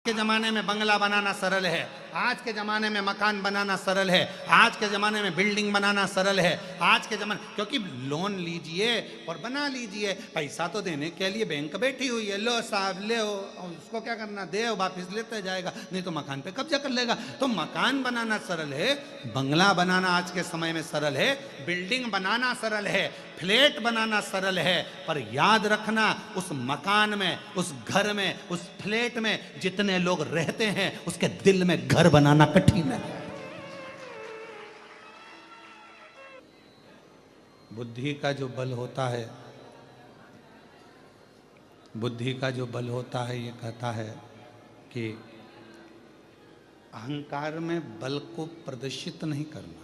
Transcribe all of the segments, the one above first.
के ज़माने में बंगला बनाना सरल है, आज के ज़माने में मकान बनाना सरल है, आज के ज़माने में बिल्डिंग बनाना सरल है। आज के ज़माने क्योंकि लोन लीजिए और बना लीजिए, पैसा तो देने के लिए बैंक बैठी हुई है, लो साहब ले हो, उसको क्या करना, दे वापस लेते जाएगा, नहीं तो मकान पे कब्जा कर लेगा। तो मकान बनाना सरल है, बंगला बनाना आज के समय में सरल है, बिल्डिंग बनाना सरल है, फ्लैट बनाना सरल है। पर याद रखना, उस मकान में, उस घर में, उस फ्लैट में जितने लोग रहते हैं उसके दिल में घर बनाना कठिन है। बुद्धि का जो बल होता है, बुद्धि का जो बल होता है, ये कहता है कि अहंकार में बल को प्रदर्शित नहीं करना।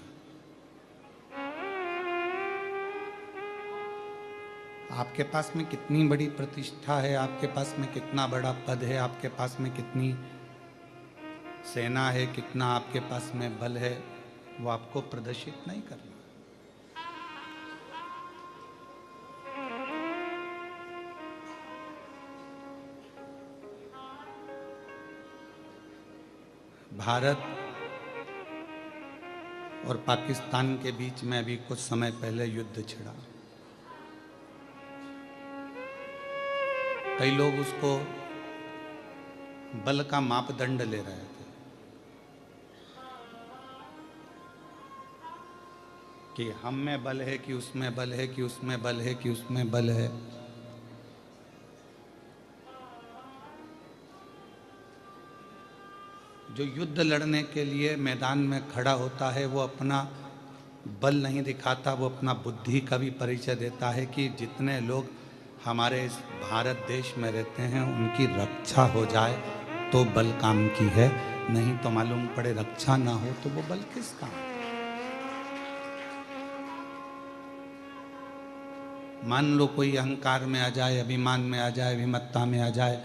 आपके पास में कितनी बड़ी प्रतिष्ठा है, आपके पास में कितना बड़ा पद है, आपके पास में कितनी सेना है, कितना आपके पास में बल है, वो आपको प्रदर्शित नहीं करना। भारत और पाकिस्तान के बीच में अभी कुछ समय पहले युद्ध छिड़ा। कई लोग उसको बल का मापदंड ले रहे थे कि हम में बल है कि उसमें बल है, कि उसमें बल है कि उसमें बल है। जो युद्ध लड़ने के लिए मैदान में खड़ा होता है वो अपना बल नहीं दिखाता, वो अपना बुद्धि का भी परिचय देता है कि जितने लोग हमारे इस भारत देश में रहते हैं उनकी रक्षा हो जाए तो बल काम की है, नहीं तो मालूम पड़े रक्षा ना हो तो वो बल किस काम। मान लो कोई अहंकार में आ जाए, अभिमान में आ जाए, विमत्ता में आ जाए,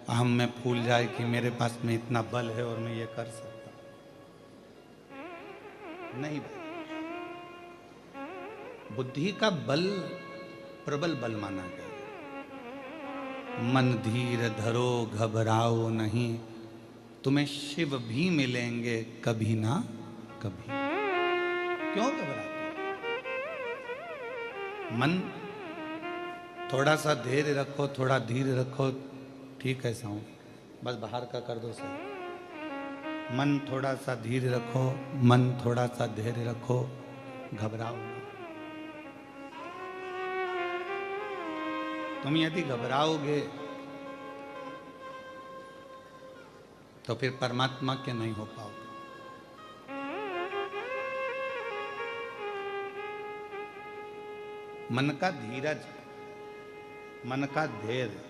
अहम में फूल जाए कि मेरे पास में इतना बल है और मैं ये कर सकता। नहीं भाई, बुद्धि का बल प्रबल बल माना गया। मन धीर धरो घबराओ नहीं, तुम्हें शिव भी मिलेंगे कभी ना कभी। क्यों घबराते? मन थोड़ा सा धैर्य रखो, थोड़ा धीर रखो, ठीक है साऊं, बस बाहर का कर दो सही। मन थोड़ा सा धीर रखो, मन थोड़ा सा धैर्य रखो, घबराओ ना। तुम यदि घबराओगे तो फिर परमात्मा के नहीं हो पाओगे। मन का धीरज, मन का धैर्य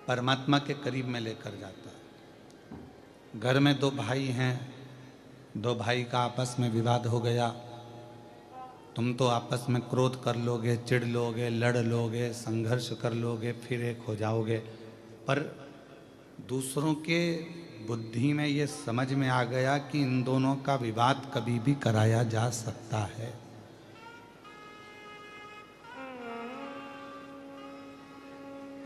परमात्मा के करीब में लेकर जाता है। घर में दो भाई हैं, दो भाई का आपस में विवाद हो गया, तुम तो आपस में क्रोध कर लोगे, चिढ़ लोगे, लड़ लोगे, संघर्ष कर लोगे, फिर एक हो जाओगे। पर दूसरों के बुद्धि में ये समझ में आ गया कि इन दोनों का विवाद कभी भी कराया जा सकता है।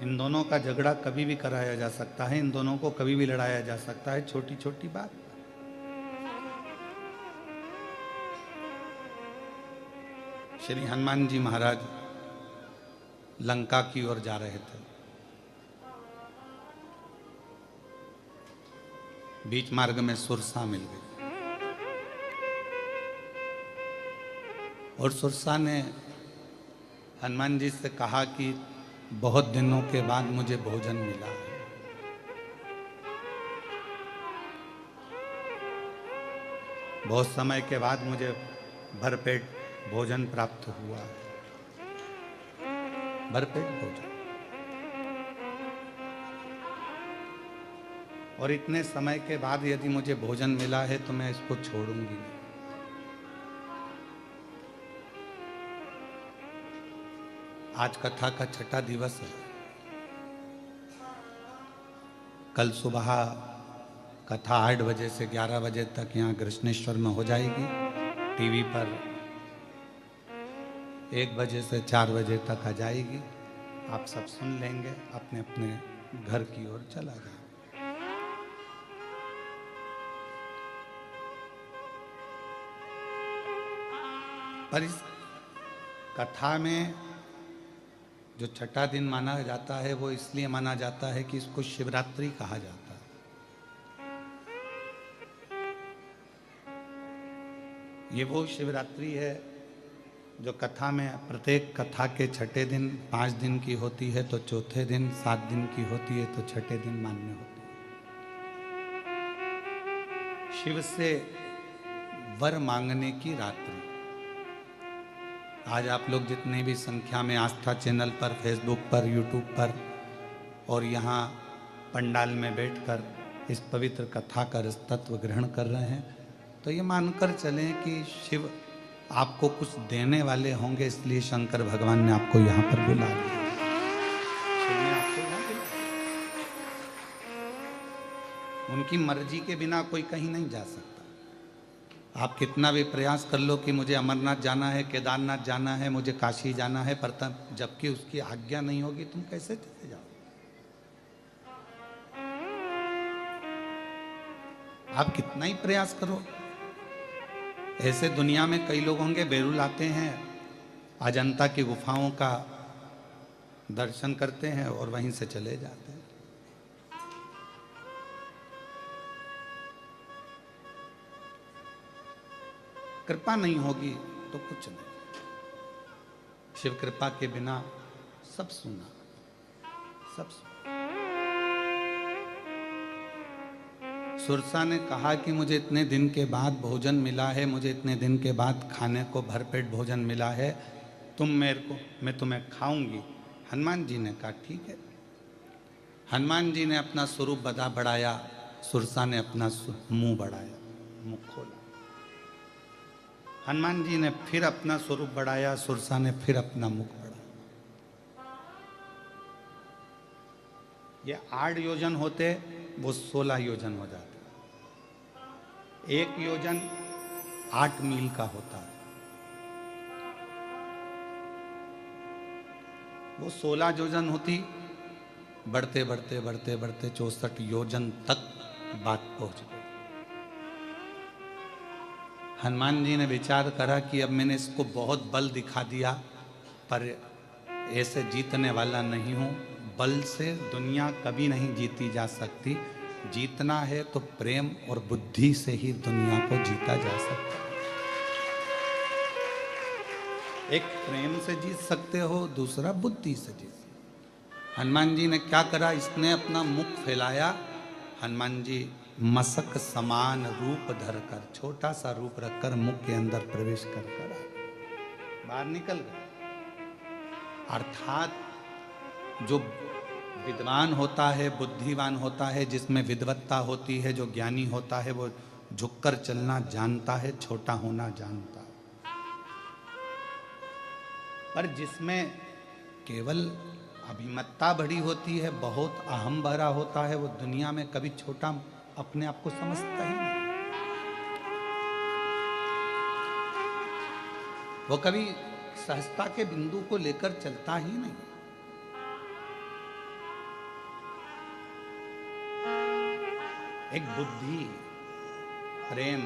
इन दोनों का झगड़ा कभी भी कराया जा सकता है, इन दोनों को कभी भी लड़ाया जा सकता है, छोटी छोटी बात। श्री हनुमान जी महाराज लंका की ओर जा रहे थे। बीच मार्ग में सुरसा मिल गई और सुरसा ने हनुमान जी से कहा कि बहुत दिनों के बाद मुझे भोजन मिला है। बहुत समय के बाद मुझे भरपेट भोजन प्राप्त हुआ है, भरपेट भोजन। और इतने समय के बाद यदि मुझे भोजन मिला है तो मैं इसको छोड़ूंगी नहीं। आज कथा का छठा दिवस है। कल सुबह कथा 8 बजे से 11 बजे तक यहाँ कृष्णेश्वर में हो जाएगी। टीवी पर 1 बजे से 4 बजे तक आ जाएगी। आप सब सुन लेंगे, अपने अपने घर की ओर चला गया। पर इस कथा में जो छठा दिन माना जाता है वो इसलिए माना जाता है कि इसको शिवरात्रि कहा जाता है। ये वो शिवरात्रि है जो कथा में प्रत्येक कथा के छठे दिन 5 दिन की होती है, तो चौथे दिन 7 दिन की होती है, तो छठे दिन मान्य होती है। शिव से वर मांगने की रात्रि। आज आप लोग जितने भी संख्या में आस्था चैनल पर, फेसबुक पर, यूट्यूब पर और यहाँ पंडाल में बैठकर इस पवित्र कथा का तत्व ग्रहण कर रहे हैं, तो ये मानकर चलें कि शिव आपको कुछ देने वाले होंगे, इसलिए शंकर भगवान ने आपको यहाँ पर बुला लिया। शिव ने आपको यहाँ बुलाया। उनकी मर्जी के बिना कोई कहीं नहीं जा सकता। आप कितना भी प्रयास कर लो कि मुझे अमरनाथ जाना है, केदारनाथ जाना है, मुझे काशी जाना है, पर तब जबकि उसकी आज्ञा नहीं होगी तुम कैसे चले जाओ? आप कितना ही प्रयास करो। ऐसे दुनिया में कई लोग होंगे, बेरुल आते हैं, अजंता की गुफाओं का दर्शन करते हैं और वहीं से चले जाते हैं। कृपा नहीं होगी तो कुछ नहीं। शिव कृपा के बिना सब सुना, सब सुना। सुरसा ने कहा कि मुझे इतने दिन के बाद भोजन मिला है, मुझे इतने दिन के बाद खाने को भरपेट भोजन मिला है, तुम मेरे को, मैं तुम्हें खाऊंगी। हनुमान जी ने कहा ठीक है। हनुमान जी ने अपना स्वरूप बढ़ाया, सुरसा ने अपना मुंह बढ़ाया, मुंह खोला। हनुमान जी ने फिर अपना स्वरूप बढ़ाया, सुरसा ने फिर अपना मुख बढ़ाया। ये 8 योजन होते, वो 16 योजन हो जाते। 1 योजन 8 मील का होता है, वो 16 योजन होती। बढ़ते बढ़ते बढ़ते बढ़ते 64 योजन तक बात पहुंच गई। हनुमान जी ने विचार करा कि अब मैंने इसको बहुत बल दिखा दिया, पर ऐसे जीतने वाला नहीं हूं। बल से दुनिया कभी नहीं जीती जा सकती। जीतना है तो प्रेम और बुद्धि से ही दुनिया को जीता जा सकता है। एक प्रेम से जीत सकते हो, दूसरा बुद्धि से जीत सकते। हनुमान जी ने क्या करा, इसने अपना मुख फैलाया। हनुमान जी मसक समान रूप धरकर, छोटा सा रूप रखकर मुख के अंदर प्रवेश कर आए, बाहर निकल गए। अर्थात जो विद्वान होता है, बुद्धिवान होता है, जिसमें विद्वत्ता होती है, जो ज्ञानी होता है, वो झुककर चलना जानता है, छोटा होना जानता है। पर जिसमें केवल अभिमत्ता बड़ी होती है, बहुत अहम भरा होता है, वो दुनिया में कभी छोटा अपने आप को समझता ही नहीं। वो कभी सहजता के बिंदु को लेकर चलता ही नहीं। एक बुद्धि, प्रेम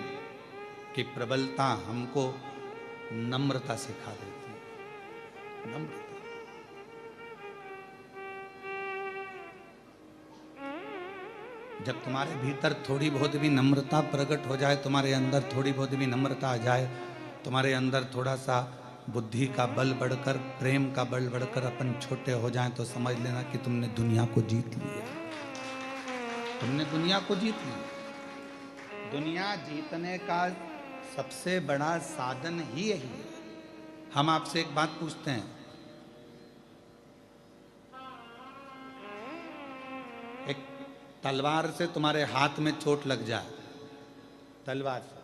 की प्रबलता हमको नम्रता सिखा देती है। नम्रता। जब तुम्हारे भीतर थोड़ी बहुत भी नम्रता प्रकट हो जाए, तुम्हारे अंदर थोड़ी बहुत भी नम्रता आ जाए, तुम्हारे अंदर थोड़ा सा बुद्धि का बल बढ़कर, प्रेम का बल बढ़कर अपन छोटे हो जाएं, तो समझ लेना कि तुमने दुनिया को जीत लिया। तुमने दुनिया को जीत लिया। दुनिया जीतने का सबसे बड़ा साधन ही यही है। हम आपसे एक बात पूछते हैं, एक तलवार से तुम्हारे हाथ में चोट लग जाए, तलवार से,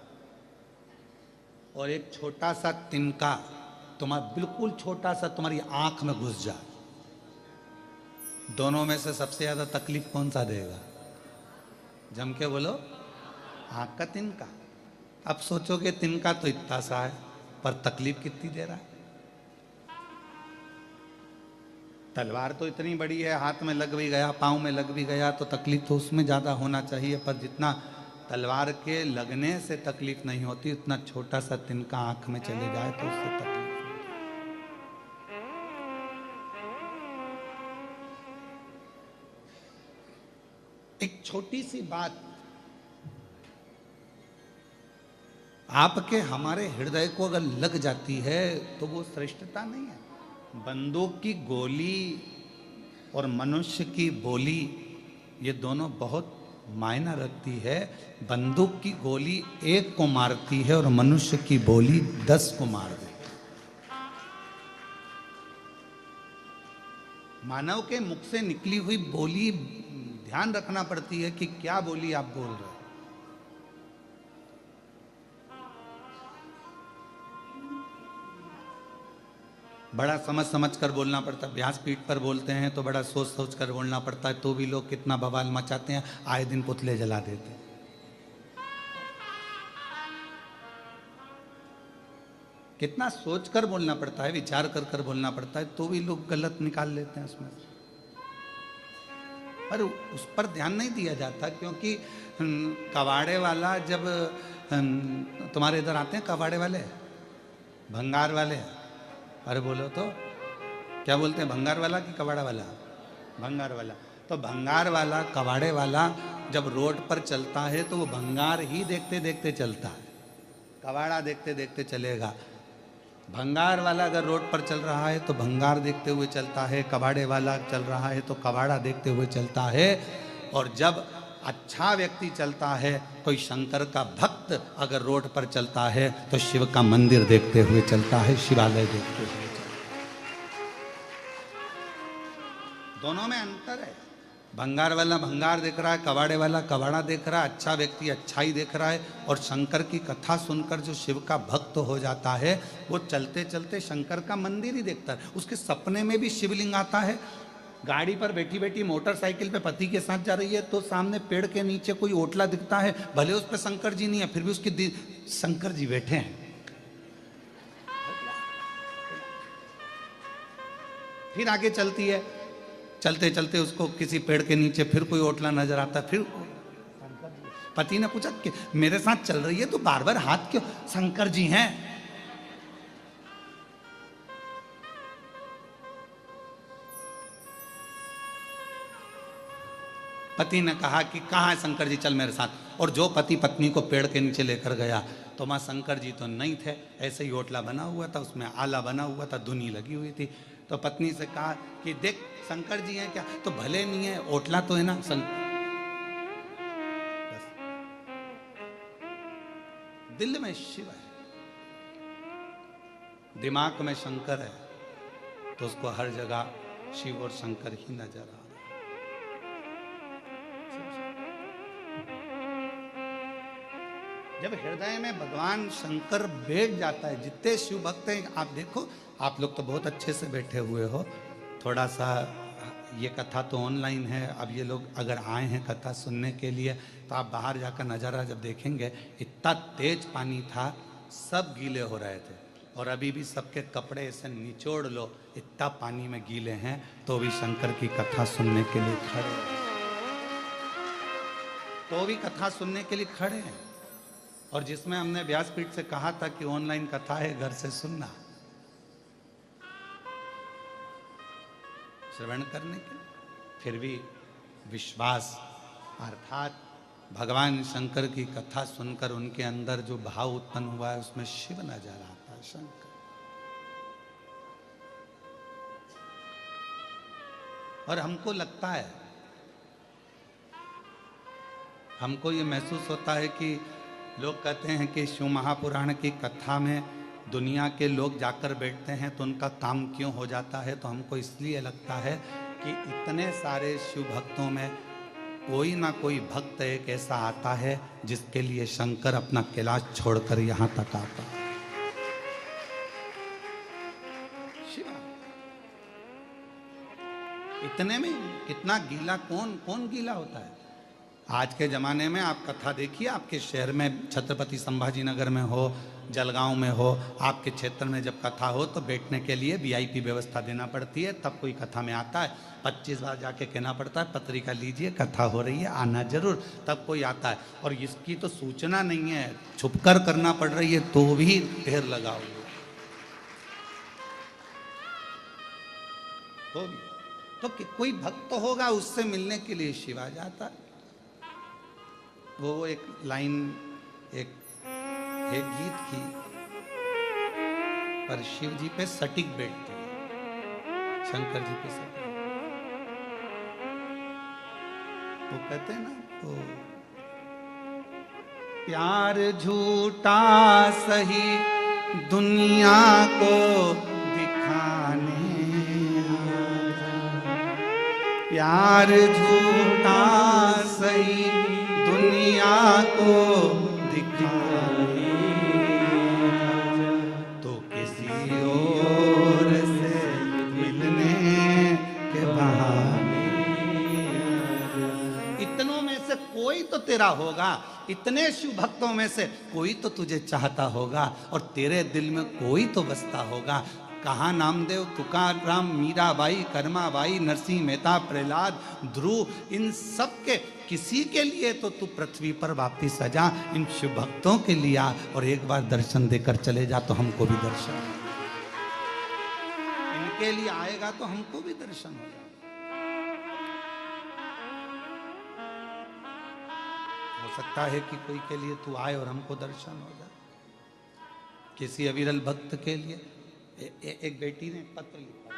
और एक छोटा सा तिनका तुम्हारा बिल्कुल छोटा सा तुम्हारी आंख में घुस जाए, दोनों में से सबसे ज्यादा तकलीफ कौन सा देगा? जम के बोलो, आंख का तिनका। अब सोचोगे तिनका तो इतना सा है, पर तकलीफ कितनी दे रहा है। तलवार तो इतनी बड़ी है, हाथ में लग भी गया, पाँव में लग भी गया तो तकलीफ तो उसमें ज़्यादा होना चाहिए, पर जितना तलवार के लगने से तकलीफ नहीं होती उतना छोटा सा तिनका आंख में चले जाए तो उससे तकलीफ होती। एक छोटी सी बात आपके हमारे हृदय को अगर लग जाती है तो वो श्रेष्ठता नहीं है। बंदूक की गोली और मनुष्य की बोली ये दोनों बहुत मायना रखती है। बंदूक की गोली एक को मारती है और मनुष्य की बोली 10 को मार देती है। मानव के मुख से निकली हुई बोली ध्यान रखना पड़ती है कि क्या बोली आप बोल रहे हो। बड़ा समझ समझ कर बोलना पड़ता है। व्यास पीठ पर बोलते हैं तो बड़ा सोच सोच कर बोलना पड़ता है, तो भी लोग कितना बवाल मचाते हैं, आए दिन पुतले जला देते हैं। कितना सोच कर बोलना पड़ता है, विचार कर कर बोलना पड़ता है, तो भी लोग गलत निकाल लेते हैं उसमें। पर उस पर ध्यान नहीं दिया जाता, क्योंकि कबाड़े वाला जब तुम्हारे इधर आते हैं, कबाड़े वाले भंगार वाले, अरे बोलो तो क्या बोलते हैं, भंगार वाला कि कबाड़ा वाला? भंगार वाला। तो भंगार वाला कबाड़े वाला जब रोड पर चलता है तो वो भंगार ही देखते देखते चलता है, कबाड़ा देखते देखते चलेगा। भंगार वाला अगर रोड पर चल रहा है तो भंगार देखते हुए चलता है, कबाड़े वाला चल रहा है तो कबाड़ा देखते हुए चलता है। और जब अच्छा व्यक्ति चलता है, कोई शंकर का भक्त अगर रोड पर चलता है तो शिव का मंदिर देखते हुए चलता है, शिवालय देखते हुए चलता है। दोनों में अंतर है। भंगार वाला भंगार देख रहा है, कबाड़े वाला कबाड़ा देख रहा है, अच्छा व्यक्ति अच्छाई देख रहा है। और शंकर की कथा सुनकर जो शिव का भक्त हो जाता है वो चलते चलते शंकर का मंदिर ही देखता है। उसके सपने में भी शिवलिंग आता है। गाड़ी पर बैठी बैठी मोटरसाइकिल पे पति के साथ जा रही है तो सामने पेड़ के नीचे कोई ओटला दिखता है, भले उस पे शंकर जी नहीं है, फिर भी उसके शंकर जी बैठे हैं। फिर आगे चलती है, चलते चलते उसको किसी पेड़ के नीचे फिर कोई ओटला नजर आता है, फिर पति ने पूछा कि मेरे साथ चल रही है तो बार बार हाथ क्यों? शंकर जी हैं। पति ने कहा कि कहाँ है शंकर जी, चल मेरे साथ। और जो पति पत्नी को पेड़ के नीचे लेकर गया तो वहाँ शंकर जी तो नहीं थे, ऐसे ही ओटला बना हुआ था, उसमें आला बना हुआ था, धुनी लगी हुई थी। तो पत्नी से कहा कि देख शंकर जी हैं क्या? तो भले नहीं है, ओटला तो है ना। दिल में शिव है, दिमाग में शंकर है, तो उसको हर जगह शिव और शंकर ही नजर आ रहा है। जब हृदय में भगवान शंकर बैठ जाता है, जितने शिव भक्त हैं आप देखो, आप लोग तो बहुत अच्छे से बैठे हुए हो। थोड़ा सा ये कथा तो ऑनलाइन है, अब ये लोग अगर आए हैं कथा सुनने के लिए तो आप बाहर जाकर नज़ारा जब देखेंगे, इतना तेज पानी था, सब गीले हो रहे थे। और अभी भी सबके कपड़े ऐसे निचोड़ लो, इतना पानी में गीले हैं, तो भी शंकर की कथा सुनने के लिए खड़े हैं, तो भी कथा सुनने के लिए खड़े हैं। और जिसमें हमने व्यासपीठ से कहा था कि ऑनलाइन कथा है, घर से सुनना, श्रवण करने के लिए, फिर भी विश्वास अर्थात भगवान शंकर की कथा सुनकर उनके अंदर जो भाव उत्पन्न हुआ है उसमें शिव नजर आता है, शंकर। और हमको लगता है, हमको ये महसूस होता है कि लोग कहते हैं कि शिव महापुराण की कथा में दुनिया के लोग जाकर बैठते हैं तो उनका काम क्यों हो जाता है। तो हमको इसलिए लगता है कि इतने सारे शिव भक्तों में कोई ना कोई भक्त एक ऐसा आता है जिसके लिए शंकर अपना कैलाश छोड़कर यहाँ तक आता है। शिवा इतने में कितना गीला, कौन कौन गीला होता है? आज के ज़माने में आप कथा देखिए, आपके शहर में छत्रपति संभाजी नगर में हो, जलगांव में हो, आपके क्षेत्र में जब कथा हो तो बैठने के लिए वीआईपी व्यवस्था देना पड़ती है, तब कोई कथा में आता है। 25 बार जाके कहना पड़ता है पत्रिका लीजिए, कथा हो रही है, आना जरूर, तब कोई आता है। और इसकी तो सूचना नहीं है, छुपकर करना पड़ रही है, तो भी ढेर लगा हुआ तो कोई भक्त होगा उससे मिलने के लिए शिव आ जाता है। वो एक लाइन एक गीत की, पर शिव जी पे सटीक बैठती है, शंकर जी पे सटीक। वो कहते हैं ना, तो प्यार झूठा सही दुनिया को दिखाने, प्यार झूठा सही दुनिया को दिखाने, तो किसी और से मिलने के बहाने। इतनों में से कोई तो तेरा होगा, इतने शिव भक्तों में से कोई तो तुझे चाहता होगा, और तेरे दिल में कोई तो बसता होगा। कहाँ नामदेव, तुकाराम, मीराबाई, कर्माबाई, नरसिंह मेहता, प्रहलाद, ध्रुव, इन सब के किसी के लिए तो तू पृथ्वी पर वापिस आ जा। इन शिव भक्तों के लिए आ और एक बार दर्शन देकर चले जा, तो हमको भी दर्शन, इनके लिए आएगा तो हमको भी दर्शन होगा। हो सकता है कि कोई के लिए तू आए और हमको दर्शन हो जाए। किसी अविरल भक्त के लिए एक बेटी ने पत्र लिखा,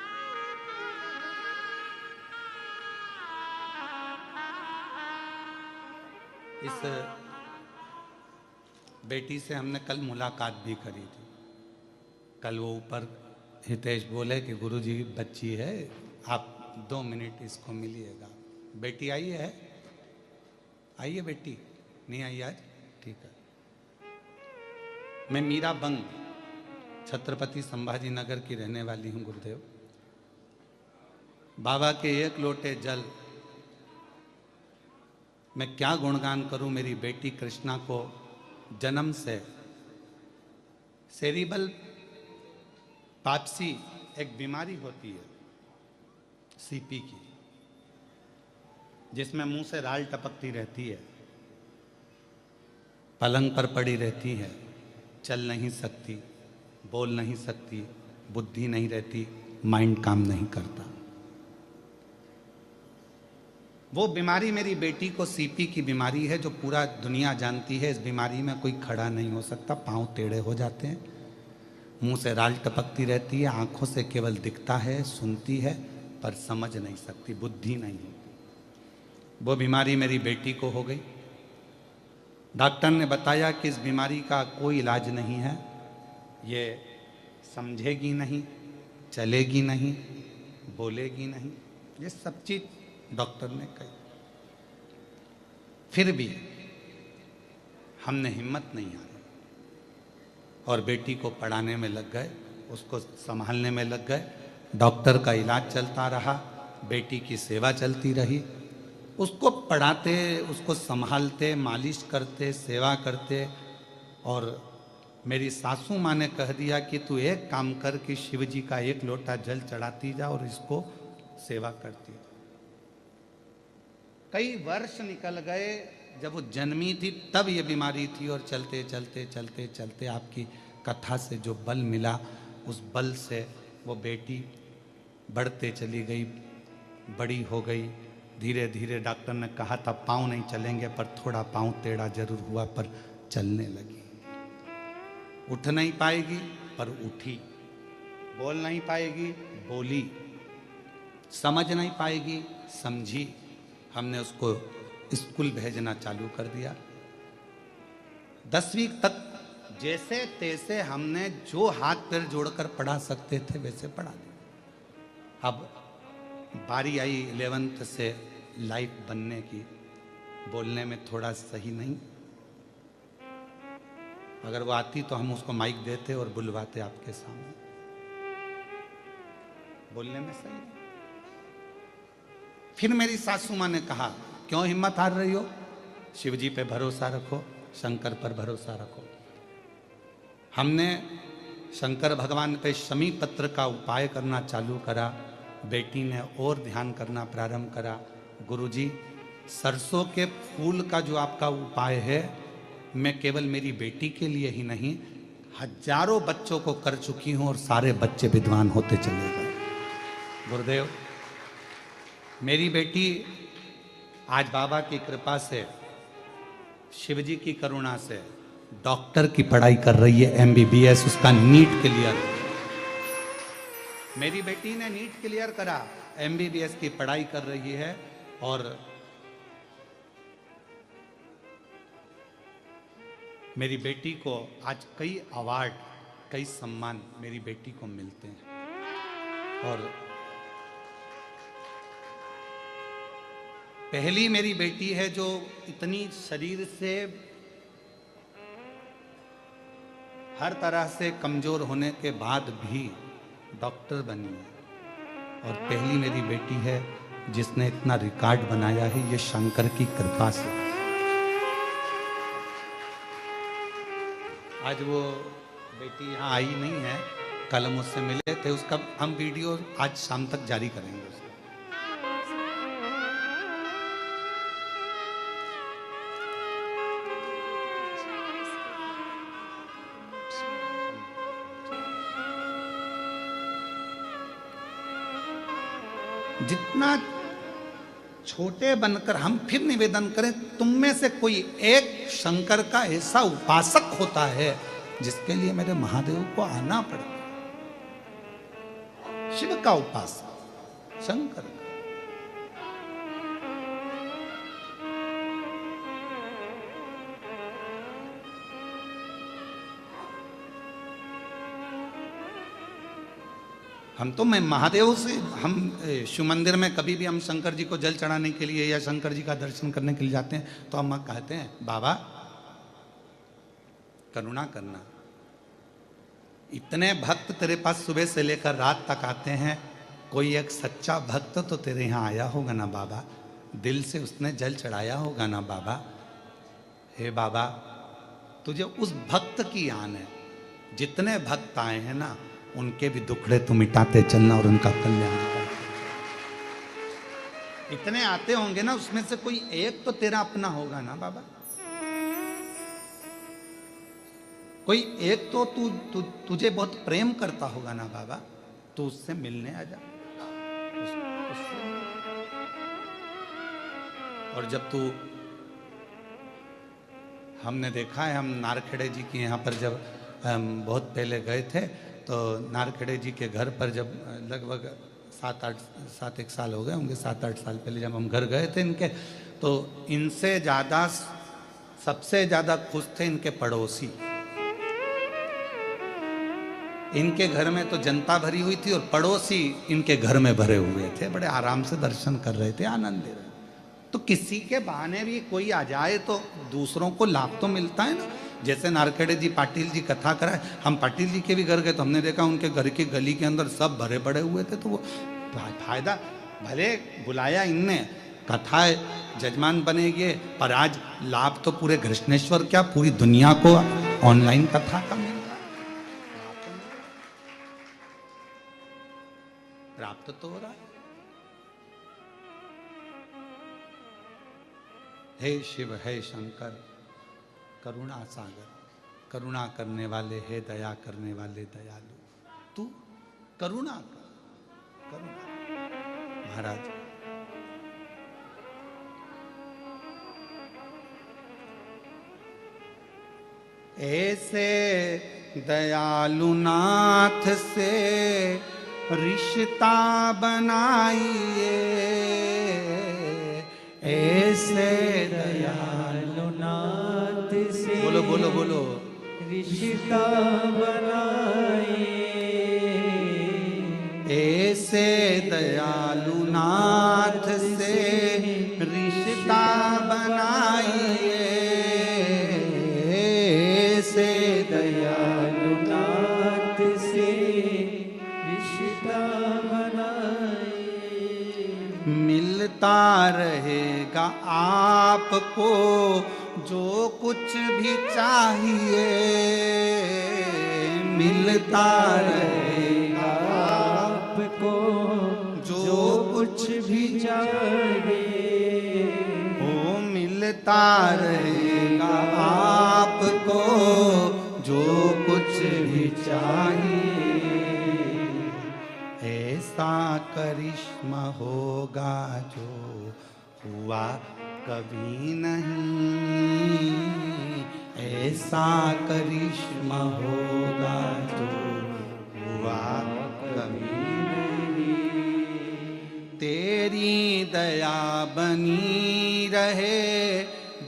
इस बेटी से हमने कल मुलाकात भी करी थी। कल वो ऊपर हितेश बोले कि गुरुजी बच्ची है, आप 2 मिनट इसको मिलिएगा। बेटी आई है, आइए बेटी, नहीं आई आज, ठीक है। मैं मीरा बंग, छत्रपति संभाजी नगर की रहने वाली हूँ गुरुदेव। बाबा के एक लोटे जल मैं क्या गुणगान करूं। मेरी बेटी कृष्णा को जन्म से सेरिबल पाप्सी एक बीमारी होती है, सीपी की, जिसमें मुंह से राल टपकती रहती है, पलंग पर पड़ी रहती है, चल नहीं सकती, बोल नहीं सकती, बुद्धि नहीं रहती, माइंड काम नहीं करता। वो बीमारी मेरी बेटी को सीपी की बीमारी है, जो पूरा दुनिया जानती है। इस बीमारी में कोई खड़ा नहीं हो सकता, पांव टेढ़े हो जाते हैं, मुंह से राल टपकती रहती है, आंखों से केवल दिखता है, सुनती है, पर समझ नहीं सकती, बुद्धि नहीं होती। वो बीमारी मेरी बेटी को हो गई। डॉक्टर ने बताया कि इस बीमारी का कोई इलाज नहीं है, ये समझेगी नहीं, चलेगी नहीं, बोलेगी नहीं, ये सब चीज डॉक्टर ने कही। फिर भी हमने हिम्मत नहीं हारी और बेटी को पढ़ाने में लग गए, उसको संभालने में लग गए। डॉक्टर का इलाज चलता रहा, बेटी की सेवा चलती रही, उसको पढ़ाते, उसको संभालते, मालिश करते, सेवा करते। और मेरी सासू माँ ने कह दिया कि तू एक काम कर कि शिव जी का एक लोटा जल चढ़ाती जा और इसको सेवा करती जा। कई वर्ष निकल गए, जब वो जन्मी थी तब ये बीमारी थी, और चलते चलते चलते चलते आपकी कथा से जो बल मिला, उस बल से वो बेटी बढ़ते चली गई, बड़ी हो गई। धीरे धीरे डॉक्टर ने कहा था पाँव नहीं चलेंगे, पर थोड़ा पाँव टेढ़ा जरूर हुआ, पर चलने लगी। उठ नहीं पाएगी पर उठी, बोल नहीं पाएगी बोली, समझ नहीं पाएगी समझी। हमने उसको स्कूल भेजना चालू कर दिया। 10वीं तक जैसे तैसे हमने जो हाथ पैर जोड़कर पढ़ा सकते थे वैसे पढ़ा दिया। अब बारी आई 11th से लाइफ बनने की। बोलने में थोड़ा सही नहीं, अगर वो आती तो हम उसको माइक देते और बुलवाते आपके सामने। बोलने में सही नहीं। फिर मेरी सासू माँ ने कहा क्यों हिम्मत हार रही हो, शिव जी पे भरोसा रखो, शंकर पर भरोसा रखो। हमने शंकर भगवान पे शमी पत्र का उपाय करना चालू करा, बेटी ने और ध्यान करना प्रारंभ करा। गुरुजी, सरसों के फूल का जो आपका उपाय है, मैं केवल मेरी बेटी के लिए ही नहीं, हजारों बच्चों को कर चुकी हूं और सारे बच्चे विद्वान होते चले गए। गुरुदेव, मेरी बेटी आज बाबा की कृपा से, शिव जी की करुणा से डॉक्टर की पढ़ाई कर रही है, MBBS, उसका नीट क्लियर। मेरी बेटी ने नीट क्लियर करा, MBBS की पढ़ाई कर रही है। और मेरी बेटी को आज कई अवार्ड, कई सम्मान मेरी बेटी को मिलते हैं। और पहली मेरी बेटी है जो इतनी शरीर से हर तरह से कमजोर होने के बाद भी डॉक्टर बनी है। और पहली मेरी बेटी है जिसने इतना रिकॉर्ड बनाया है, ये शंकर की कृपा से। आज वो बेटी यहाँ आई नहीं है, कल मुझसे मिले थे, उसका हम वीडियो आज शाम तक जारी करेंगे उसका। जितना छोटे बनकर हम फिर निवेदन करें, तुम में से कोई एक शंकर का ऐसा उपासक होता है जिसके लिए मेरे महादेव को आना पड़े। शिव का उपासक, शंकर का। हम तो, मैं महादेव से, हम शिव मंदिर में कभी भी हम शंकर जी को जल चढ़ाने के लिए या शंकर जी का दर्शन करने के लिए जाते हैं तो हम कहते हैं, बाबा करुणा करना, इतने भक्त तेरे पास सुबह से लेकर रात तक आते हैं, कोई एक सच्चा भक्त तो तेरे यहाँ आया होगा ना बाबा, दिल से उसने जल चढ़ाया होगा ना बाबा। हे बाबा, तुझे उस भक्त की आन है। जितने भक्त आए हैं ना, उनके भी दुखड़े तू मिटाते चलना और उनका कल्याण करते। इतने आते होंगे ना, उसमें से कोई एक तो तेरा अपना होगा ना बाबा। कोई एक तो तुझे बहुत प्रेम करता होगा ना बाबा, तो उससे मिलने आ जा। और जब तू, हमने देखा है, हम नारखेड़े जी के यहाँ पर जब बहुत पहले गए थे, तो नारखेड़े जी के घर पर जब लगभग 7-8 साल हो गए होंगे, 7-8 साल पहले जब हम घर गए थे इनके, तो इनसे ज़्यादा, सबसे ज़्यादा खुश थे इनके पड़ोसी। इनके घर में तो जनता भरी हुई थी और पड़ोसी इनके घर में भरे हुए थे, बड़े आराम से दर्शन कर रहे थे, आनंद ले रहे। तो किसी के बहाने भी कोई आ जाए तो दूसरों को लाभ तो मिलता है ना। जैसे नारखेड़े जी पाटिल जी कथा कराए, हम पाटिल जी के भी घर गए तो हमने देखा उनके घर की गली के अंदर सब भरे पड़े हुए थे। तो वो फायदा, भले बुलाया इनने, कथा जजमान बनेंगे, पर आज लाभ तो पूरे कृष्णेश्वर क्या पूरी दुनिया को ऑनलाइन कथा का मिल रहा है, प्राप्त तो हो रहा है। हे शिव, हे शंकर, करुणा सागर, करुणा करने वाले, हे दया करने वाले दयालु, तू करुणा कर, करुणा। महाराज, ऐसे दयालु नाथ से रिश्ता बनाइए, ऐसे दयालु नाथ से, बोलो बोलो बोलो, रिश्ता बनाइए, ऐसे दयालु नाथ से रिश्ता बनाइए, ऐसे दयालु नाथ से रिश्ता बनाइए। मिलता रहेगा आपको जो कुछ भी चाहिए, मिलता रहेगा आपको जो कुछ भी चाहिए, वो मिलता रहेगा आपको जो कुछ भी चाहिए। ऐसा करिश्मा होगा जो हुआ कभी नहीं, ऐसा करिश्मा होगा जो हुआ कभी नहीं। तेरी दया बनी रहे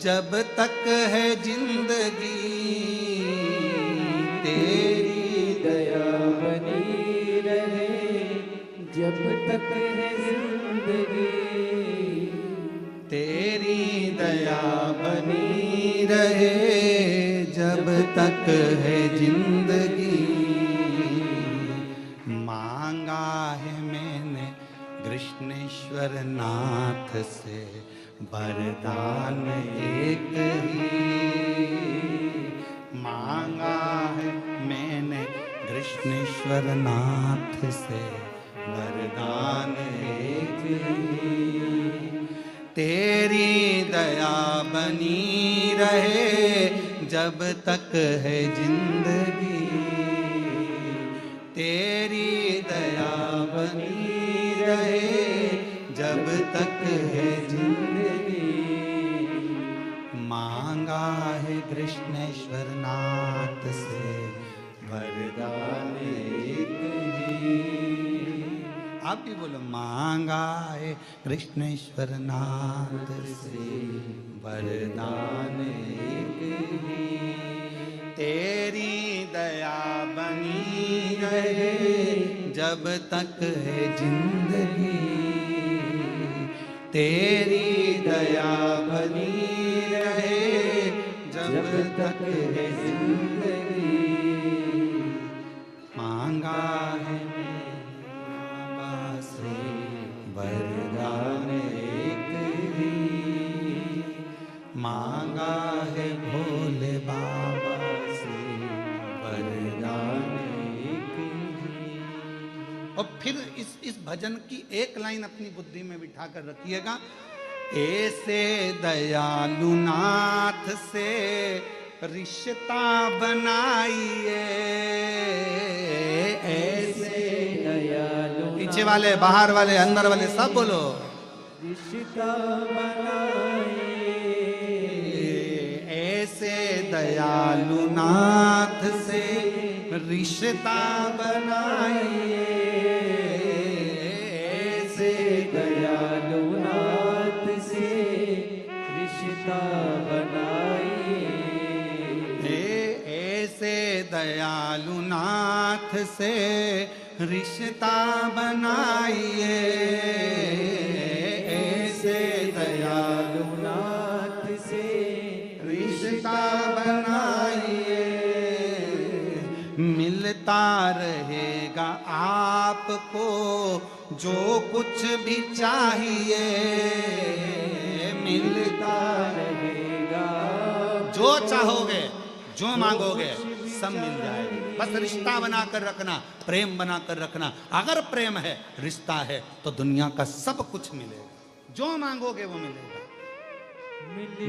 जब तक है जिंदगी, तेरी दया बनी रहे जब तक है जिंदगी, तेरी दया बनी रहे जब तक है जिंदगी। मांगा है मैंने कृष्णेश्वर नाथ से वरदान एक ही, मांगा है मैंने कृष्णेश्वर नाथ से वरदान एक ही। तेरी दया बनी रहे जब तक है जिंदगी, तेरी दया बनी रहे जब तक है जिंदगी। मांगा है कृष्णेश्वर नाथ से वरदान एक ही। आप भी बोलो, मांगा है कृष्णेश्वर नाथ से वरदान एक ही। तेरी दया बनी रहे जब तक है जिंदगी, तेरी दया बनी रहे जब तक है जिंदगी। मांगा है बाबा से वरदान एक ही, मांगा है भोले बाबा से वरदान एक ही। और फिर इस भजन की एक लाइन अपनी बुद्धि में बिठा कर रखिएगा, ऐसे दयालु नाथ से रिश्ता बनाइए, ऐसे दयालु पीछे वाले, बाहर वाले, अंदर वाले सब बोलो, रिश्ता बनाइए, ऐसे दयालु नाथ से रिश्ता बनाइए, ऐसे दयालु नाथ से रिश्ता बनाइए, ऐसे दयालु नाथ से रिश्ता बनाइए, ऐसे दयालु नाथ से रिश्ता बनाइए। मिलता रहेगा आपको जो कुछ भी चाहिए, मिलता रहेगा जो चाहोगे, जो मांगोगे सब मिल जाएगा। बस रिश्ता बनाकर रखना, प्रेम बनाकर रखना। अगर प्रेम है, रिश्ता है, तो दुनिया का सब कुछ मिलेगा, जो मांगोगे वो मिलेगा।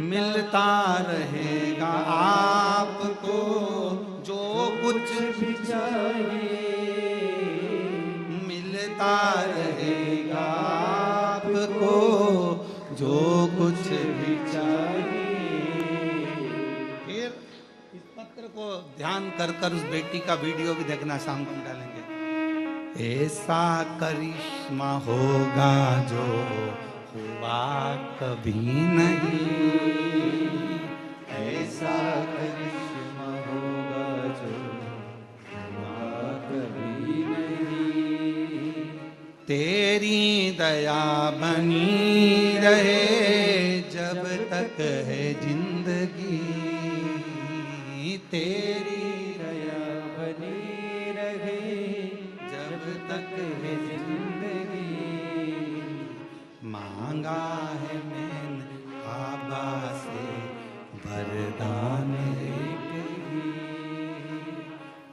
मिलता रहेगा आपको जो कुछ भी चाहिए, मिलता रहेगा आपको जो कुछ भी चाहिए। फिर इस पत्र को ध्यान कर कर उस बेटी का वीडियो भी देखना, शाम को हम डालेंगे। ऐसा करिश्मा होगा जो हुआ कभी नहीं, ऐसा करिश्मा होगा जो हुआ कभी नहीं। तेरी दया बनी रहे जब तक है जिंदगी, तेरी दया बनी रहे जब तक है जिंदगी। मांग मांगा है मैंने बाबा से वरदान एक ही,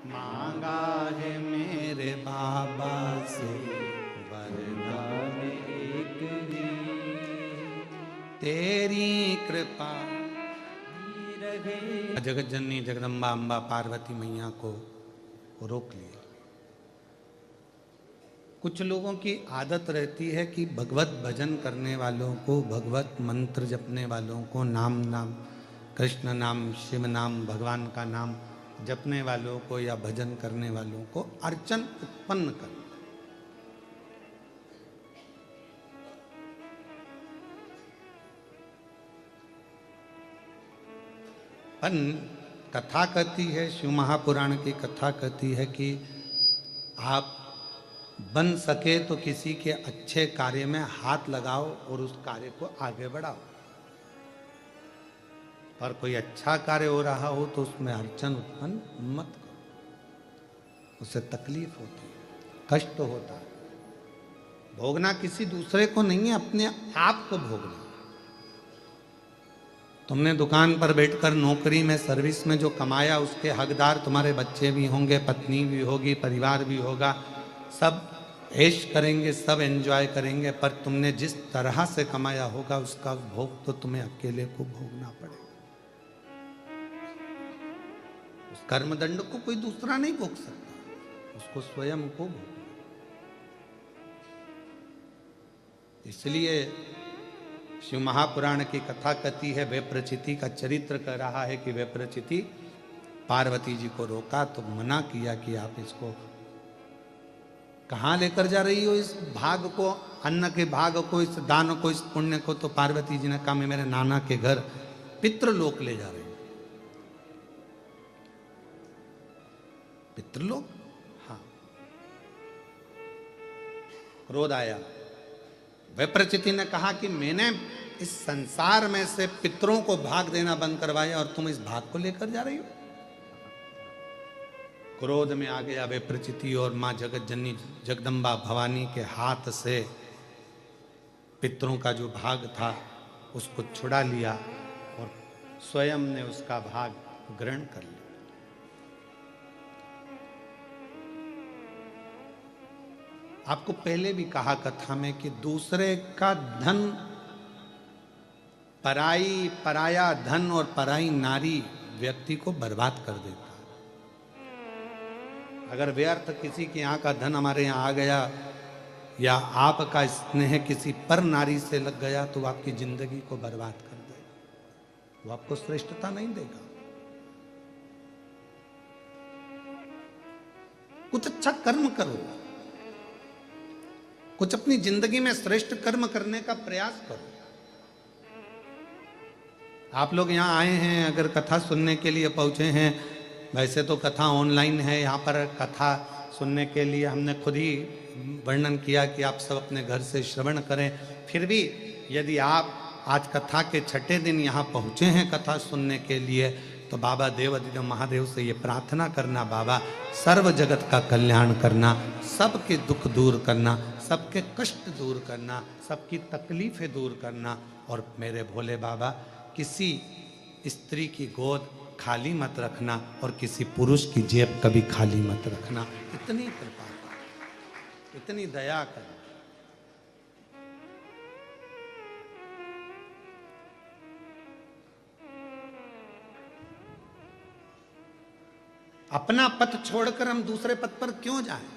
मांगा है मेरे बाबा से वरदान एक ही, तेरी कृपा रहे। जगत जननी जगदम्बा अम्बा पार्वती मैया को रोक लिया। कुछ लोगों की आदत रहती है कि भगवत भजन करने वालों को, भगवत मंत्र जपने वालों को, नाम कृष्ण नाम, शिव नाम, भगवान का नाम जपने वालों को या भजन करने वालों को अर्चन उत्पन्न कर। कथा कहती है, शिव महापुराण की कथा कहती है कि आप बन सके तो किसी के अच्छे कार्य में हाथ लगाओ और उस कार्य को आगे बढ़ाओ। और कोई अच्छा कार्य हो रहा हो तो उसमें अड़चन उत्पन्न मत करो, उससे तकलीफ होती है, कष्ट होता है। भोगना किसी दूसरे को नहीं है, अपने आप को भोगना। तुमने दुकान पर बैठकर नौकरी में, सर्विस में जो कमाया उसके हकदार तुम्हारे बच्चे भी होंगे, पत्नी भी होगी, परिवार भी होगा, सब ऐश करेंगे, सब एंजॉय करेंगे, पर तुमने जिस तरह से कमाया होगा उसका भोग तो तुम्हें अकेले को भोगना पड़ेगा। उस कर्मदंड को कोई दूसरा नहीं भोग सकता, उसको स्वयं को भोगना। इसलिए शिव महापुराण की कथा कहती है, वैप्रचिति का चरित्र कह रहा है कि वैप्रचिति पार्वती जी को रोका तो मना किया कि आप इसको कहाँ लेकर जा रही हो, इस भाग को, अन्न के भाग को, इस दान को, इस पुण्य को। तो पार्वती जी ने कहा मैं मेरे नाना के घर पितृलोक ले जा रही हूं। पितृलोक? हाँ। क्रोध आया। वैप्रचिति ने कहा कि मैंने इस संसार में से पितरों को भाग देना बंद करवाया और तुम इस भाग को लेकर जा रही हो। क्रोध में आ गया वैप्रचिति और मां जगत जननी जगदम्बा भवानी के हाथ से पितरों का जो भाग था उसको छुड़ा लिया और स्वयं ने उसका भाग ग्रहण कर लिया। आपको पहले भी कहा कथा में कि दूसरे का धन, पराया धन और पराई नारी व्यक्ति को बर्बाद कर देता है। अगर व्यर्थ किसी के यहाँ का धन हमारे यहाँ आ गया या आपका स्नेह किसी पर नारी से लग गया तो आपकी जिंदगी को बर्बाद कर देगा, वो आपको श्रेष्ठता नहीं देगा। कुछ अच्छा कर्म करो, कुछ अपनी जिंदगी में श्रेष्ठ कर्म करने का प्रयास करो। आप लोग यहाँ आए हैं, अगर कथा सुनने के लिए पहुंचे हैं, वैसे तो कथा ऑनलाइन है, यहाँ पर कथा सुनने के लिए हमने खुद ही वर्णन किया कि आप सब अपने घर से श्रवण करें। फिर भी यदि आप आज कथा के छठे दिन यहाँ पहुँचे हैं कथा सुनने के लिए, तो बाबा देवाधिदेव महादेव से ये प्रार्थना करना, बाबा सर्व जगत का कल्याण करना, सबके दुख दूर करना, सबके कष्ट दूर करना, सबकी तकलीफें दूर करना। और मेरे भोले बाबा किसी स्त्री की गोद खाली मत रखना और किसी पुरुष की जेब कभी खाली मत रखना। इतनी कृपा कर, इतनी दया कर। अपना पथ छोड़कर हम दूसरे पथ पर क्यों जाएं?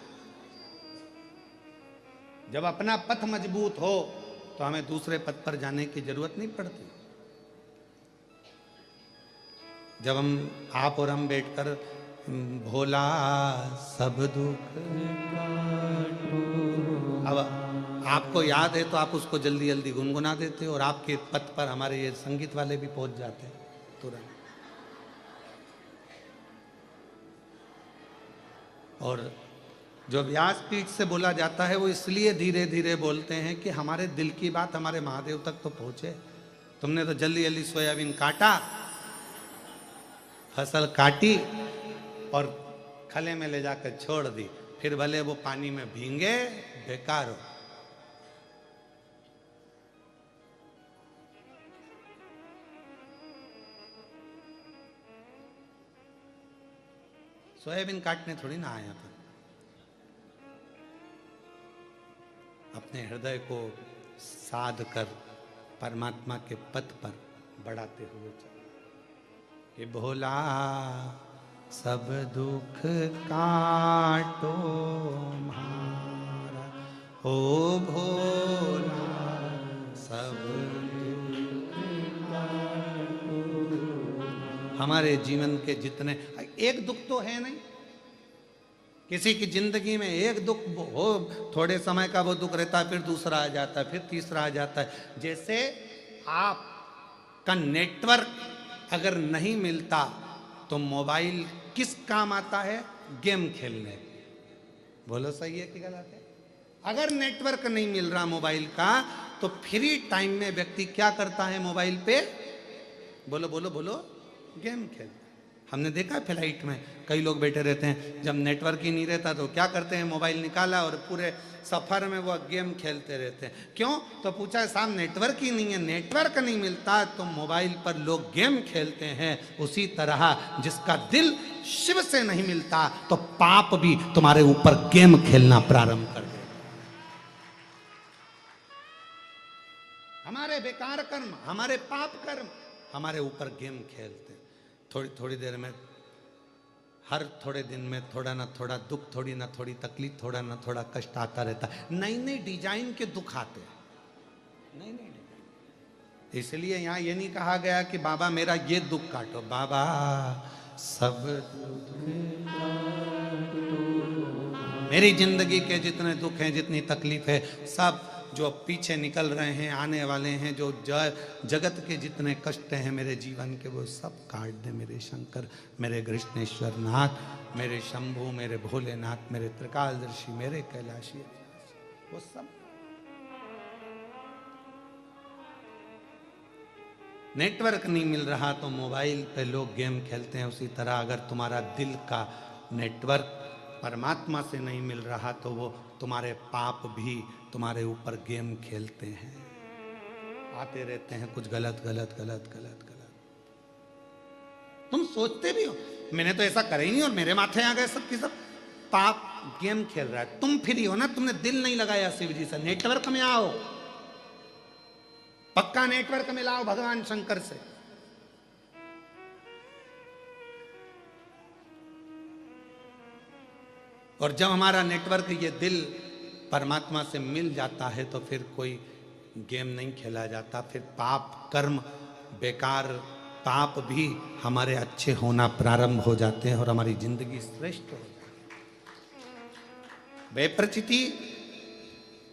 जब अपना पथ मजबूत हो तो हमें दूसरे पथ पर जाने की जरूरत नहीं पड़ती। जब हम, आप और हम बैठकर भोला सब दुख, अब आपको याद है तो आप उसको जल्दी जल्दी गुनगुना देते हो और आपके पथ पर हमारे ये संगीत वाले भी पहुंच जाते हैं तुरंत। और जो व्यासपीठ से बोला जाता है वो इसलिए धीरे धीरे बोलते हैं कि हमारे दिल की बात हमारे महादेव तक तो पहुंचे। तुमने तो जल्दी जल्दी सोयाबीन काटा, फसल काटी और खले में ले जाकर छोड़ दी, फिर भले वो पानी में भींगे, बेकार हो। सोयाबीन काटने थोड़ी ना आया था, अपने हृदय को साध कर परमात्मा के पथ पर बढ़ाते हुए चले कि भोला सब दुख काटो म्हारा, ओ भोला सब दुख काटो। हमारे जीवन के जितने, एक दुख तो है नहीं, किसी की जिंदगी में एक दुख हो, थोड़े समय का वो दुख रहता है, फिर दूसरा आ जाता है, फिर तीसरा आ जाता है। जैसे आप का नेटवर्क अगर नहीं मिलता तो मोबाइल किस काम आता है? गेम खेलने। बोलो सही है कि गलत है? अगर नेटवर्क नहीं मिल रहा मोबाइल का तो फ्री टाइम में व्यक्ति क्या करता है मोबाइल पे? बोलो बोलो बोलो, गेम खेलता। हमने देखा है फ्लाइट में कई लोग बैठे रहते हैं, जब नेटवर्क ही नहीं रहता तो क्या करते हैं, मोबाइल निकाला और पूरे सफर में वो गेम खेलते रहते हैं। क्यों? तो पूछा साहब नेटवर्क ही नहीं है, नेटवर्क नहीं मिलता तो मोबाइल पर लोग गेम खेलते हैं। उसी तरह जिसका दिल शिव से नहीं मिलता तो पाप भी तुम्हारे ऊपर गेम खेलना प्रारंभ कर दे। हमारे बेकार कर्म, हमारे पाप कर्म हमारे ऊपर गेम खेलते हैं। थोड़ी थोड़ी देर में, हर थोड़े दिन में थोड़ा ना थोड़ा दुख, थोड़ी ना थोड़ी तकलीफ, थोड़ा ना थोड़ा कष्ट आता रहता है। नई नई डिजाइन के दुख आते हैं, नई नई डिजाइन। इसलिए यहाँ ये नहीं कहा गया कि बाबा मेरा ये दुख काटो, बाबा सब दुख काटो। मेरी जिंदगी के जितने दुख हैं, जितनी तकलीफ है, सब जो पीछे निकल रहे हैं, आने वाले हैं, जो जगत के जितने कष्ट हैं मेरे जीवन के, वो सब काट दे मेरे शंकर, मेरे कृष्णेश्वर नाथ, मेरे शंभू, मेरे भोलेनाथ, मेरे त्रिकालदर्शी, मेरे कैलाशी, वो सब। नेटवर्क नहीं मिल रहा तो मोबाइल पे लोग गेम खेलते हैं। उसी तरह अगर तुम्हारा दिल का नेटवर्क परमात्मा से नहीं मिल रहा तो वो तुम्हारे पाप भी तुम्हारे ऊपर गेम खेलते हैं, आते रहते हैं कुछ गलत गलत गलत गलत गलत। तुम सोचते भी हो मैंने तो ऐसा करा ही नहीं और मेरे माथे आ गए सब की सब। पाप गेम खेल रहा है, तुम फ्री हो ना, तुमने दिल नहीं लगाया शिव जी से। नेटवर्क में आओ, पक्का नेटवर्क में लाओ भगवान शंकर से। और जब हमारा नेटवर्क ये दिल परमात्मा से मिल जाता है तो फिर कोई गेम नहीं खेला जाता, फिर पाप कर्म बेकार, पाप भी हमारे अच्छे होना प्रारंभ हो जाते हैं और हमारी जिंदगी श्रेष्ठ हो जाती है। वे प्रचिति,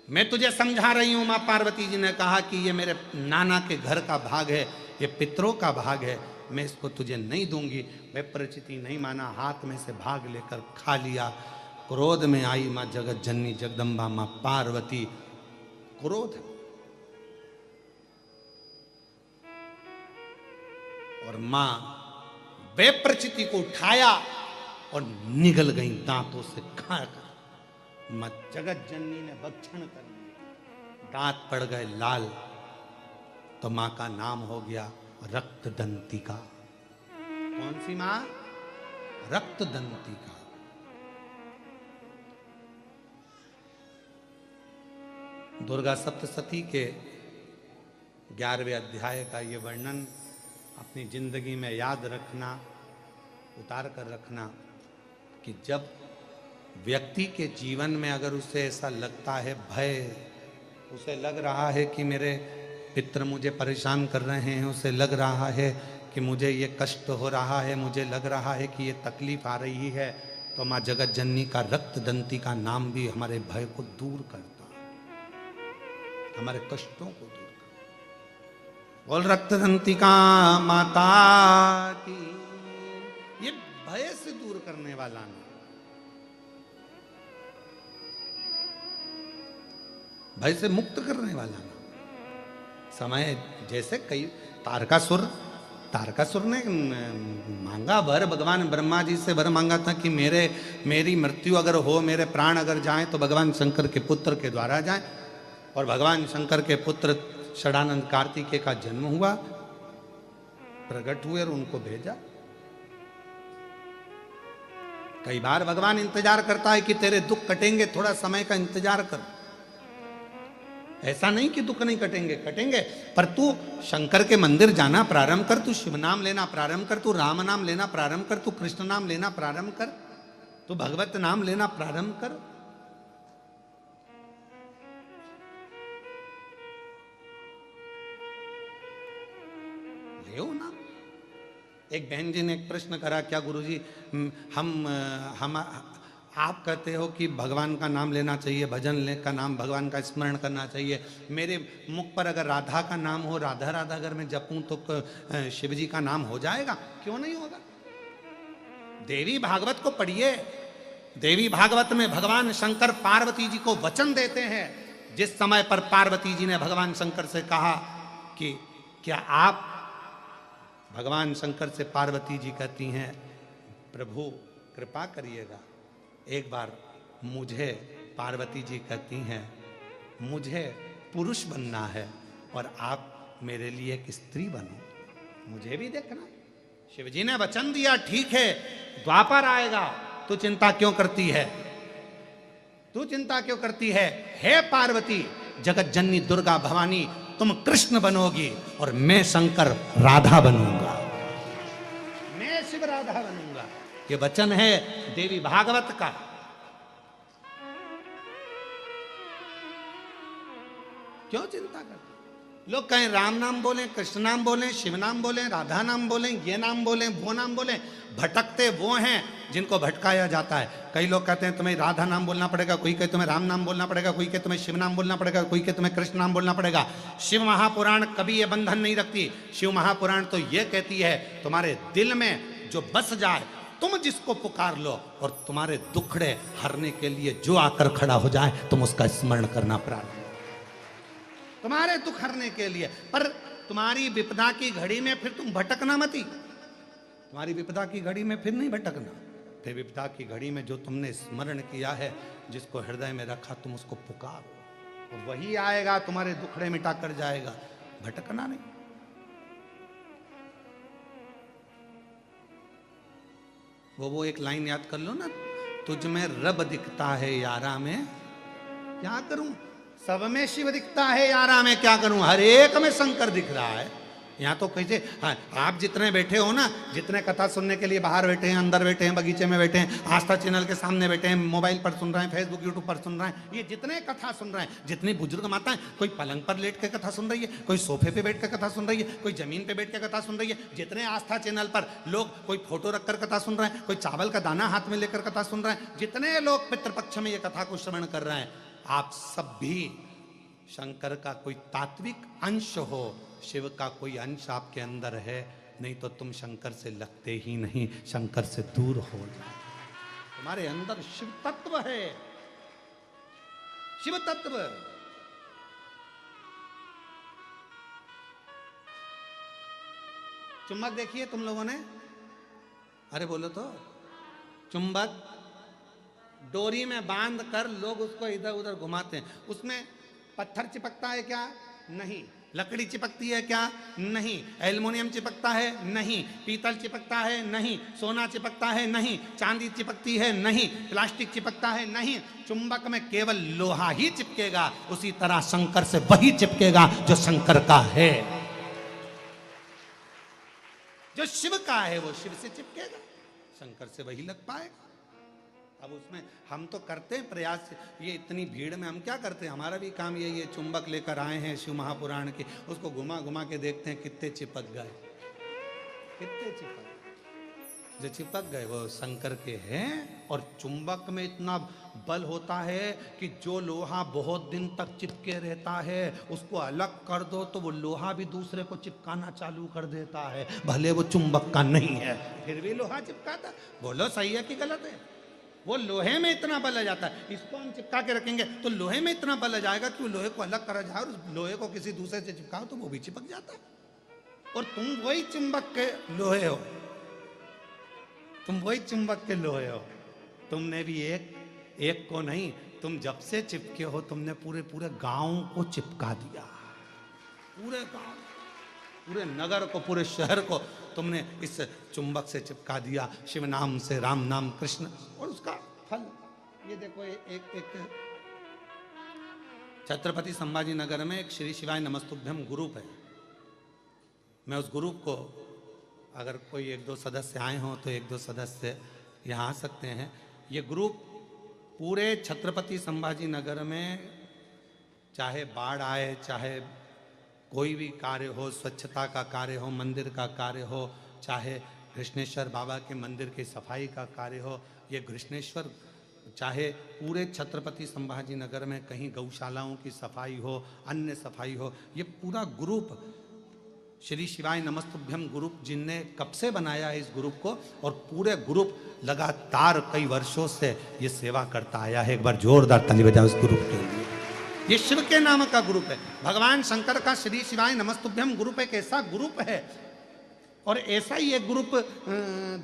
मैं तुझे समझा रही हूं, मां पार्वती जी ने कहा कि ये मेरे नाना के घर का भाग है, ये पितरों का भाग है, मैं इसको तुझे नहीं दूंगी। वे प्रचिति नहीं माना, हाथ में से भाग लेकर खा लिया। क्रोध में आई मां जगत जननी जगदम्बा मां पार्वती, क्रोध। और मां बेप्रचिति को उठाया और निगल गई दांतों से खाकर। मां जगत जननी ने भक्षण कर लिया, दांत पड़ गए लाल, तो मां का नाम हो गया रक्तदंतिका। कौन सी मां? रक्तदंतिका। दुर्गा सप्तशती के 11वें अध्याय का ये वर्णन अपनी जिंदगी में याद रखना, उतार कर रखना कि जब व्यक्ति के जीवन में अगर उसे ऐसा लगता है, भय, उसे लग रहा है कि मेरे पितर मुझे परेशान कर रहे हैं, उसे लग रहा है कि मुझे ये कष्ट हो रहा है, मुझे लग रहा है कि ये तकलीफ आ रही है, तो माँ जगत जननी का रक्तदंती का नाम भी हमारे भय को दूर करता, हमारे कष्टों को दूर करता। बोल रक्तदंतिका माता की। ये भय से दूर करने वाला नाम, भय से मुक्त करने वाला नाम। समय जैसे कई तारकासुर ने मांगा वर, भगवान ब्रह्मा जी से वर मांगा था कि मेरी मृत्यु अगर हो, मेरे प्राण अगर जाएं तो भगवान शंकर के पुत्र के द्वारा जाएं। और भगवान शंकर के पुत्र षडानंद कार्तिकेय का जन्म हुआ, प्रकट हुए और उनको भेजा। कई बार भगवान इंतजार करता है कि तेरे दुख कटेंगे, थोड़ा समय का इंतजार कर। ऐसा नहीं कि दुख नहीं कटेंगे, कटेंगे, पर तू शंकर के मंदिर जाना प्रारंभ कर, तू शिव नाम लेना प्रारंभ कर, तू राम नाम लेना प्रारंभ कर, तू कृष्ण नाम लेना प्रारंभ कर, तू भगवत नाम लेना प्रारंभ कर। ले ना। एक बहन जी ने एक प्रश्न करा, क्या गुरुजी हम आप कहते हो कि भगवान का नाम लेना चाहिए, भजन ले का नाम, भगवान का स्मरण करना चाहिए, मेरे मुख पर अगर राधा का नाम हो, राधा राधा अगर मैं जपूं तो शिव जी का नाम हो जाएगा? क्यों नहीं होगा? देवी भागवत को पढ़िए। देवी भागवत में भगवान शंकर पार्वती जी को वचन देते हैं। जिस समय पर पार्वती जी ने भगवान शंकर से कहा कि क्या आप, भगवान शंकर से पार्वती जी कहती हैं, प्रभु कृपा करिएगा, एक बार मुझे, पार्वती जी कहती हैं, मुझे पुरुष बनना है और आप मेरे लिए एक स्त्री बनो, मुझे भी देखना। शिव जी ने वचन दिया, ठीक है द्वापर आएगा, तू चिंता क्यों करती है, तू चिंता क्यों करती है? हे पार्वती, जगत जननी दुर्गा भवानी, तुम कृष्ण बनोगी और मैं शंकर राधा बनूंगा, मैं शिव राधा बनूंगा। ये वचन है देवी भागवत का। क्यों चिंता करते? लोग कहें राम नाम बोलें, कृष्ण नाम बोलें, शिव नाम बोलें, राधा नाम बोलें, ये नाम बोलें, वो नाम बोलें, भटकते वो हैं जिनको भटकाया जाता है। कई लोग कहते हैं तुम्हें राधा नाम बोलना पड़ेगा, कोई कहे तुम्हें राम नाम बोलना पड़ेगा, कोई कहे तुम्हें शिव नाम बोलना पड़ेगा, कोई कहे तुम्हें कृष्ण नाम बोलना पड़ेगा। शिव महापुराण कभी ये बंधन नहीं रखती। शिव महापुराण तो ये कहती है तुम्हारे दिल में जो बस जाए, तुम जिसको पुकार लो और तुम्हारे दुखड़े हरने के लिए जो आकर खड़ा हो जाए, तुम उसका स्मरण करना प्रारंभ, तुम्हारे दुख हरने के लिए। पर तुम्हारी विपदा की घड़ी में फिर तुम भटकना मती, तुम्हारी विपदा की घड़ी में फिर नहीं भटकना। फिर विपदा की घड़ी में जो तुमने स्मरण किया है, जिसको हृदय में रखा, तुम उसको पुकारो, और वही आएगा, तुम्हारे दुखड़े मिटा कर जाएगा, भटकना नहीं। वो एक लाइन याद कर लो ना, तुझ में रब दिखता है यारा में क्या करूं, सब में शिव दिखता है यारा में क्या करूं, हर एक में शंकर दिख रहा है। यहाँ तो कैसे, हाँ, आप जितने बैठे हो ना, जितने कथा सुनने के लिए बाहर बैठे हैं, अंदर बैठे हैं, बगीचे में बैठे हैं, आस्था चैनल के सामने बैठे हैं, मोबाइल पर सुन रहे हैं, फेसबुक यूट्यूब पर सुन रहे हैं, ये जितने कथा सुन रहे हैं, जितनी बुजुर्ग माताएं, कोई पलंग पर लेट के कथा सुन रही है, कोई सोफे पे बैठ के कथा सुन रही है, कोई जमीन पे बैठ के कथा सुन रही है, जितने आस्था चैनल पर लोग कोई फोटो रखकर कथा सुन रहे हैं, कोई चावल का दाना हाथ में लेकर कथा सुन रहे हैं, जितने लोग पितृपक्ष में ये कथा को श्रवण कर रहे हैं, आप सब भी शंकर का कोई तात्विक अंश हो, शिव का कोई अंश आपके अंदर है, नहीं तो तुम शंकर से लगते ही नहीं, शंकर से दूर हो जाए। तुम्हारे अंदर शिव तत्व है, शिव तत्व। चुंबक देखिए तुम लोगों ने, अरे बोलो तो, चुंबक डोरी में बांध कर लोग उसको इधर उधर घुमाते हैं, उसमें पत्थर चिपकता है क्या? नहीं। लकड़ी चिपकती है क्या? नहीं। एल्युमिनियम चिपकता है? नहीं। पीतल चिपकता है? नहीं। सोना चिपकता है? नहीं। चांदी चिपकती है? नहीं। प्लास्टिक चिपकता है? नहीं। चुंबक में केवल लोहा ही चिपकेगा। उसी तरह शंकर से वही चिपकेगा जो शंकर का है, जो शिव का है वो शिव से चिपकेगा, शंकर से वही लग पाएगा। अब उसमें हम तो करते हैं प्रयास, ये इतनी भीड़ में हम क्या करते हैं, हमारा भी काम ये चुंबक लेकर आए हैं शिव महापुराण के, उसको घुमा घुमा के देखते हैं कितने चिपक गए, कितने चिपक, जो चिपक गए वो शंकर के हैं। और चुंबक में इतना बल होता है कि जो लोहा बहुत दिन तक चिपके रहता है, उसको अलग कर दो तो वो लोहा भी दूसरे को चिपकाना चालू कर देता है, भले वो चुंबक का नहीं है, फिर भी लोहा चिपकाता। बोलो सही है कि गलत है? वो लोहे में इतना बल आ जाता है, इसको हम चिपका के रखेंगे तो लोहे में इतना बल आ जाएगा कि वो लोहे को अलग करा जाए और उस लोहे को किसी दूसरे से चिपकाओ तो वो भी चिपक जाता है। और तुम वही चुंबक के लोहे हो, तुम वही चुंबक के लोहे हो। तुमने भी एक को नहीं, तुम जब से चिपके हो तुमने पूरे पूरे गांव को चिपका दिया, पूरे गांव। पूरे नगर को, पूरे शहर को तुमने इस चुंबक से चिपका दिया, शिव नाम से, राम नाम, कृष्ण, और उसका फल ये देखो। एक छत्रपति संभाजी नगर में एक श्री शिवाय नमस्तुभ्यम ग्रुप है। मैं उस ग्रुप को, अगर कोई एक दो सदस्य आए हों तो एक दो सदस्य यहाँ आ सकते हैं। ये ग्रुप पूरे छत्रपति संभाजी नगर में चाहे बाढ़ आए, चाहे कोई भी कार्य हो, स्वच्छता का कार्य हो, मंदिर का कार्य हो, चाहे कृष्णेश्वर बाबा के मंदिर की सफाई का कार्य हो, ये कृष्णेश्वर, चाहे पूरे छत्रपति संभाजी नगर में कहीं गौशालाओं की सफाई हो, अन्य सफाई हो, ये पूरा ग्रुप श्री शिवाय नमस्तुभ्यम ग्रुप जिनने कब से बनाया है इस ग्रुप को, और पूरे ग्रुप लगातार कई वर्षों से ये सेवा करता आया है। एक बार जोरदार ताली बजाओ इस ग्रुप के लिए। ये शिव के नाम का ग्रुप है, भगवान शंकर का श्री शिवाय नमस्तुभ्यम ग्रुप एक ऐसा ग्रुप है, और ऐसा ही एक ग्रुप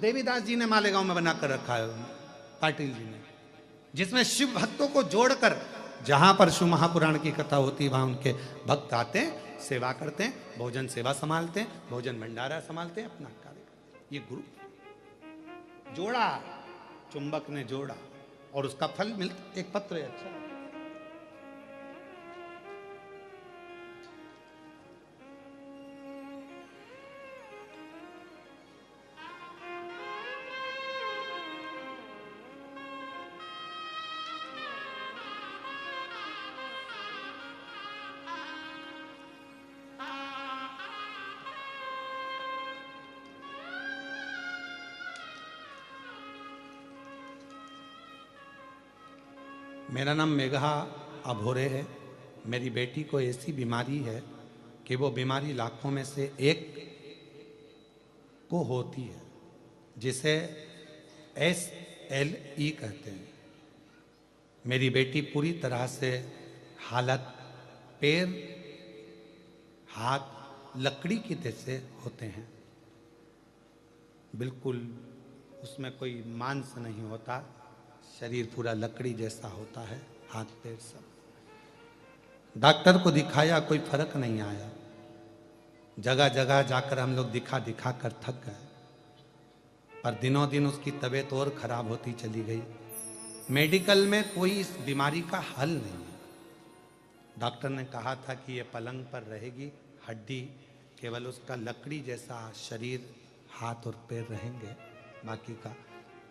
देवीदास जी ने मालेगांव में बनाकर रखा है, पाटिल जी ने, जिसमें शिव भक्तों को जोड़कर, जहां पर शिव महापुराण की कथा होती है वहां उनके भक्त आते हैं, सेवा करते हैं, भोजन सेवा संभालते हैं, भोजन भंडारा संभालते हैं, अपना कार्य करते हैं। ये ग्रुप जोड़ा, चुंबक ने जोड़ा, और उसका फल मिलता, एक पत्र है। अच्छा, मेरा नाम मेघा अभोरे है। मेरी बेटी को ऐसी बीमारी है कि वो बीमारी लाखों में से एक को होती है, जिसे SLE कहते हैं। मेरी बेटी पूरी तरह से हालत, पैर, हाथ लकड़ी की जैसे होते हैं, बिल्कुल उसमें कोई मांस नहीं होता, शरीर पूरा लकड़ी जैसा होता है, हाथ पैर सब। डॉक्टर को दिखाया, कोई फर्क नहीं आया। जगह जगह जाकर हम लोग दिखा दिखा कर थक गए, पर दिनों दिन उसकी तबीयत और खराब होती चली गई। मेडिकल में कोई इस बीमारी का हल नहीं है। डॉक्टर ने कहा था कि ये पलंग पर रहेगी, हड्डी, केवल उसका लकड़ी जैसा शरीर, हाथ और पैर रहेंगे, बाकी का।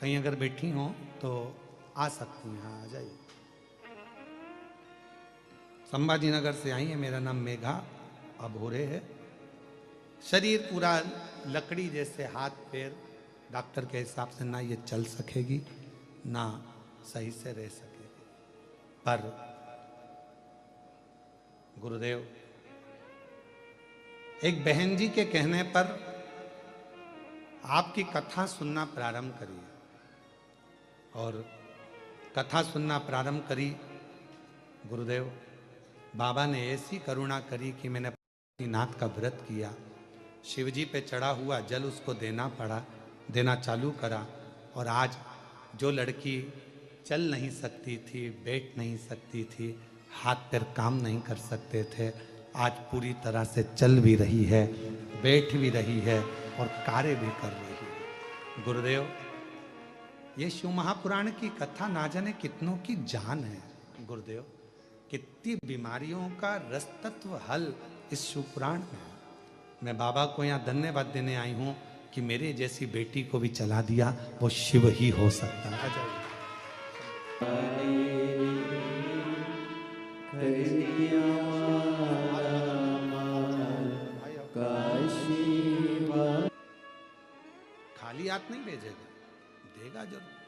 कहीं अगर बैठी हो तो आ सकती हैं, हाँ आ जाइए। संभाजी नगर से आई है। मेरा नाम मेघा अभोरे है। शरीर पूरा लकड़ी जैसे, हाथ पैर, डॉक्टर के हिसाब से ना ये चल सकेगी, ना सही से रह सकेगी। पर गुरुदेव, एक बहन जी के कहने पर आपकी कथा सुनना प्रारंभ करिए, और कथा सुनना प्रारंभ करी। गुरुदेव, बाबा ने ऐसी करुणा करी कि मैंने नाथ का व्रत किया, शिवजी पे चढ़ा हुआ जल उसको देना पड़ा, देना चालू करा, और आज जो लड़की चल नहीं सकती थी, बैठ नहीं सकती थी, हाथ पैर काम नहीं कर सकते थे, आज पूरी तरह से चल भी रही है, बैठ भी रही है और कार्य भी कर रही है। गुरुदेव, ये शिव महापुराण की कथा ना जाने कितनों की जान है। गुरुदेव, कितनी बीमारियों का रस तत्व हल इस शिव पुराण में है। मैं बाबा को यहाँ धन्यवाद देने आई हूँ कि मेरे जैसी बेटी को भी चला दिया, वो शिव ही हो सकता है। खाली हाथ नहीं भेजेगा, देगा जरूर।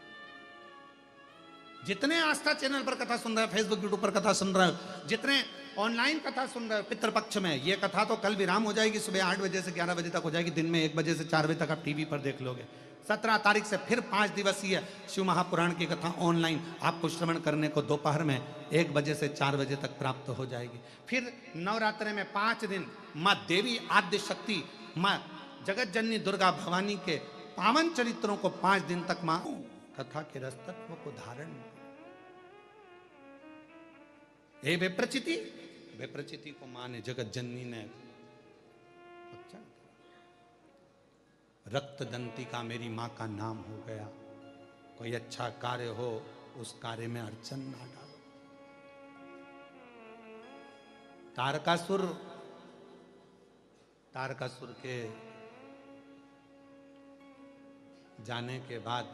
जितने आस्था चैनल पर कथा सुन रहे हैं, फेसबुक यूट्यूब पर कथा सुन रहे हो, जितने ऑनलाइन कथा सुन रहे हो पितृपक्ष में, ये कथा तो कल विराम हो जाएगी, सुबह 8 बजे से 11 बजे तक हो जाएगी, दिन में 1 बजे से 4 बजे तक आप टीवी पर देख लोगे। 17 तारीख से फिर 5 दिवसीय शिव महापुराण की कथा ऑनलाइन आपको श्रवण करने को दोपहर में 1 बजे से 4 बजे तक प्राप्त हो जाएगी। फिर नवरात्रि में 5 दिन माँ देवी आद्य शक्ति, माँ जगत जननी दुर्गा भवानी के पावन चरित्रों को 5 दिन तक माँ कथा के रस तत्व को धारण। हे विप्रचिति, विप्रचिति को माँ ने, जगत जननी ने, अच्छा रक्त दंती का मेरी माँ का नाम हो गया। कोई अच्छा कार्य हो उस कार्य में अड़चन ना डालो। तारकासुर के जाने के बाद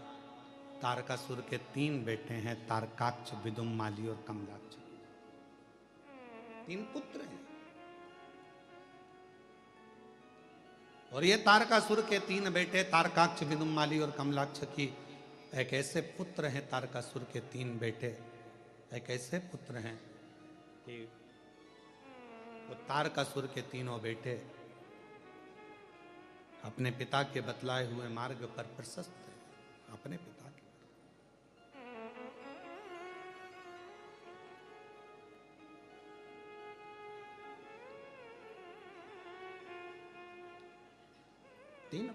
तारकासुर के 3 बेटे हैं, तारकाक्ष, विदुम्माली और कमलाक्ष। 3 पुत्र हैं। और ये तारकासुर के 3 बेटे तारकाक्ष, विदुम्माली और कमलाक्ष की एक ऐसे पुत्र हैं, तारकासुर के 3 बेटे एक ऐसे पुत्र हैं कि वो तारकासुर के तीनों बेटे अपने पिता के बतलाए हुए मार्ग पर प्रशस्त थे। अपने पिता के तीन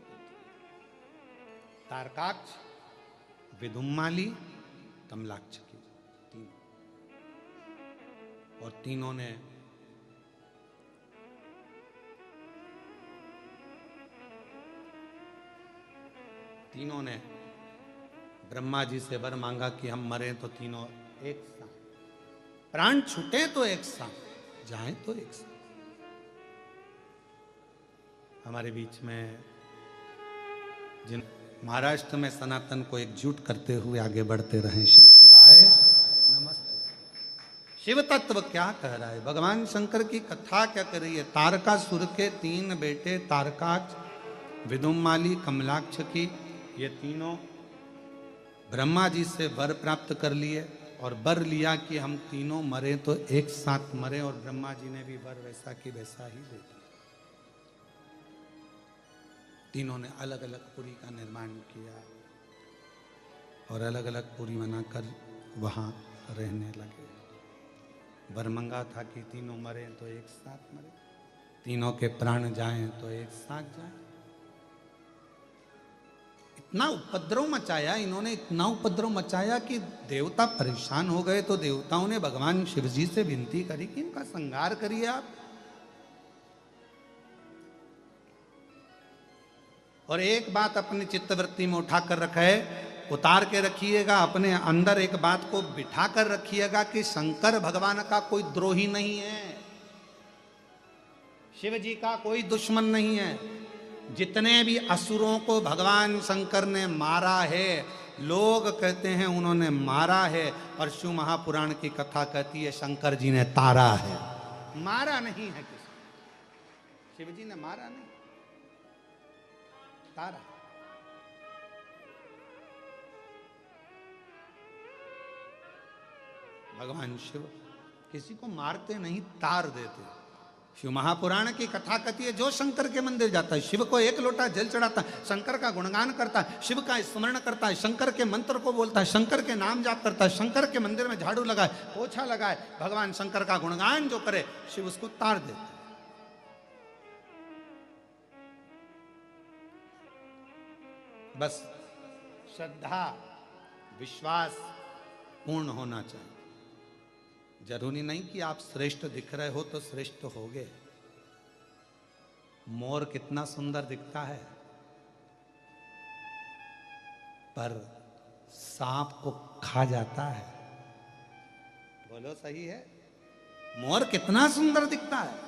तारकाक्ष, विदुम्माली, कमलाक्ष की 3। और तीनों ने ब्रह्मा जी से वर मांगा कि हम मरे तो तीनों एक साथ, प्राण छूटे तो एक साथ, जाएं तो एक साथ। हमारे बीच में जिन महाराष्ट्र में सनातन को एकजुट करते हुए आगे बढ़ते रहे, श्री शिवाय नमस्ते। शिव तत्व क्या कह रहा है, भगवान शंकर की कथा क्या कर रही है। तारकासुर के 3 बेटे तारकाक्ष, विदुम्माली, कमलाक्ष की ये तीनों ब्रह्मा जी से वर प्राप्त कर लिए और वर लिया कि हम तीनों मरे तो एक साथ मरे। और ब्रह्मा जी ने भी वर वैसा की वैसा ही दे दिया। तीनों ने अलग अलग पुरी का निर्माण किया और अलग अलग पुरी बनाकर वहां रहने लगे। वर मंगा था कि तीनों मरे तो एक साथ मरे, तीनों के प्राण जाएं तो एक साथ जाएं। इतना उपद्रव मचाया इन्होंने, इतना उपद्रव मचाया कि देवता परेशान हो गए। तो देवताओं ने भगवान शिव जी से विनती करी कि इनका संहार करिए आप। और एक बात अपनी चित्तवृत्ति में उठाकर रखा है, उतार के रखिएगा, अपने अंदर एक बात को बिठा कर रखिएगा कि शंकर भगवान का कोई द्रोही नहीं है, शिव जी का कोई दुश्मन नहीं है। जितने भी असुरों को भगवान शंकर ने मारा है, लोग कहते हैं उन्होंने मारा है, और शिव महापुराण की कथा कहती है शंकर जी ने तारा है, मारा नहीं है किसी। शिव जी ने मारा नहीं, तारा। भगवान शिव किसी को मारते नहीं, तार देते। शिव महापुराण की कथा कहती है जो शंकर के मंदिर जाता है, शिव को 1 लोटा जल चढ़ाता है, शंकर का गुणगान करता है, शिव का स्मरण करता है, शंकर के मंत्र को बोलता है, शंकर के नाम जाप करता है, शंकर के मंदिर में झाड़ू लगाए, पोछा लगाए, भगवान शंकर का गुणगान जो करे, शिव उसको तार देता है। बस श्रद्धा विश्वास पूर्ण होना चाहिए। जरूरी नहीं कि आप श्रेष्ठ दिख रहे हो तो श्रेष्ठ होगे। मोर कितना सुंदर दिखता है, पर सांप को खा जाता है। बोलो सही है? मोर कितना सुंदर दिखता है।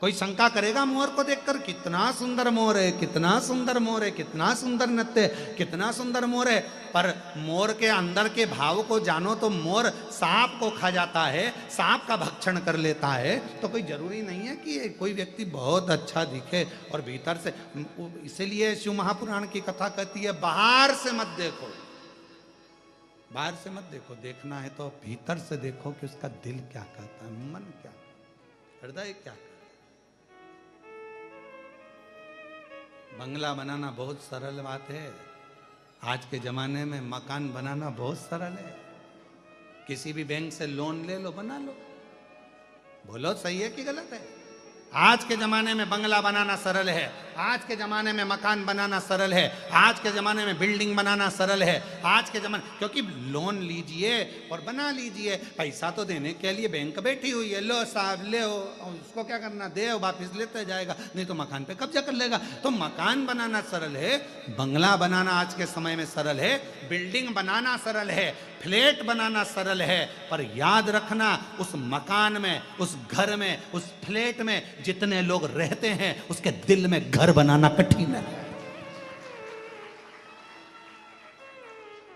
कोई शंका करेगा मोर को देखकर, कितना सुंदर मोर है, कितना सुंदर मोर है, कितना सुंदर नृत्य, कितना सुंदर मोर है। पर मोर के अंदर के भाव को जानो तो मोर सांप को खा जाता है, सांप का भक्षण कर लेता है। तो कोई जरूरी नहीं है कि कोई व्यक्ति बहुत अच्छा दिखे और भीतर से। इसीलिए शिव महापुराण की कथा कहती है बाहर से मत देखो, बाहर से मत देखो, देखना है तो भीतर से देखो कि उसका दिल क्या कहता है, मन क्या, हृदय क्या। बंगला बनाना बहुत सरल बात है, आज के जमाने में मकान बनाना बहुत सरल है। किसी भी बैंक से लोन ले लो, बना लो। बोलो सही है कि गलत है? आज के ज़माने में बंगला बनाना सरल है, आज के ज़माने में मकान बनाना सरल है, आज के ज़माने में बिल्डिंग बनाना सरल है, आज के ज़माने, क्योंकि लोन लीजिए और बना लीजिए, पैसा तो देने के लिए बैंक बैठी हुई है, लो साहब ले हो, उसको क्या करना, दे वापस लेते जाएगा, नहीं तो मकान पे कब्जा कर लेगा। तो मकान बनाना सरल है, बंगला बनाना आज के समय में सरल है, बिल्डिंग बनाना सरल है, फ्लैट बनाना सरल है, पर याद रखना उस मकान में, उस घर में, उस फ्लैट में जितने लोग रहते हैं उसके दिल में घर बनाना कठिन है।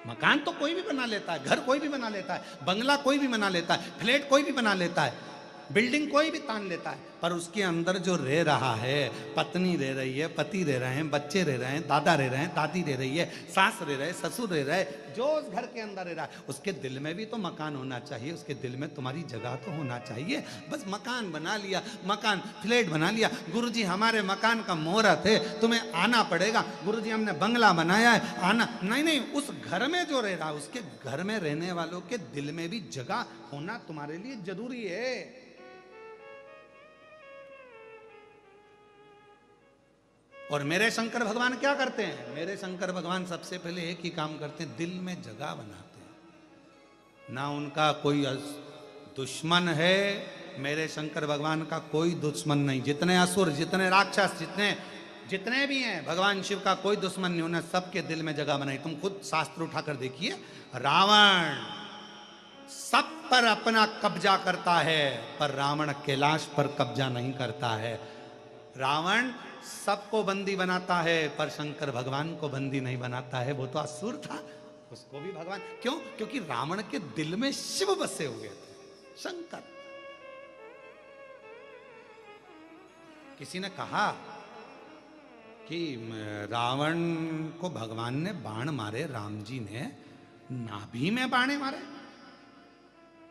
मकान तो कोई भी बना लेता है, घर कोई भी बना लेता है, बंगला कोई भी बना लेता है, फ्लैट कोई भी बना लेता है, बिल्डिंग कोई भी तान लेता है, पर उसके अंदर जो रह रहा है, पत्नी रह रही है, पति रह रहे हैं, बच्चे रह रहे हैं, दादा रह रहे हैं, दादी रह रही है, सास रह रहे हैं, ससुर रह रहा है, जो उस घर के अंदर रह रहा है उसके दिल में भी तो मकान होना चाहिए, उसके दिल में तुम्हारी जगह तो होना चाहिए। बस मकान बना लिया, मकान फ्लैट बना लिया, गुरुजी हमारे मकान का मुहूर्त है, तुम्हें आना पड़ेगा, गुरुजी हमने बंगला बनाया है, आना, नहीं नहीं, उस घर में जो रह रहा है उसके घर में रहने वालों के दिल में भी जगह होना तुम्हारे लिए जरूरी है। और मेरे शंकर भगवान क्या करते हैं? मेरे शंकर भगवान सबसे पहले एक ही काम करते हैं, दिल में जगह बनाते हैं। ना उनका कोई दुश्मन है, मेरे शंकर भगवान का कोई दुश्मन नहीं। जितने असुर, जितने राक्षस, जितने भी हैं, भगवान शिव का कोई दुश्मन नहीं, उन्हें सबके दिल में जगह बनाई। तुम खुद शास्त्र उठाकर देखिए, रावण सब पर अपना कब्जा करता है, पर रावण कैलाश पर कब्जा नहीं करता है। रावण सबको बंदी बनाता है, पर शंकर भगवान को बंदी नहीं बनाता है। वो तो असुर था, उसको भी भगवान, क्यों? क्योंकि रावण के दिल में शिव बसे हुए थे, शंकर। किसी ने कहा कि रावण को भगवान ने बाण मारे, राम जी ने नाभि में बाणे मारे,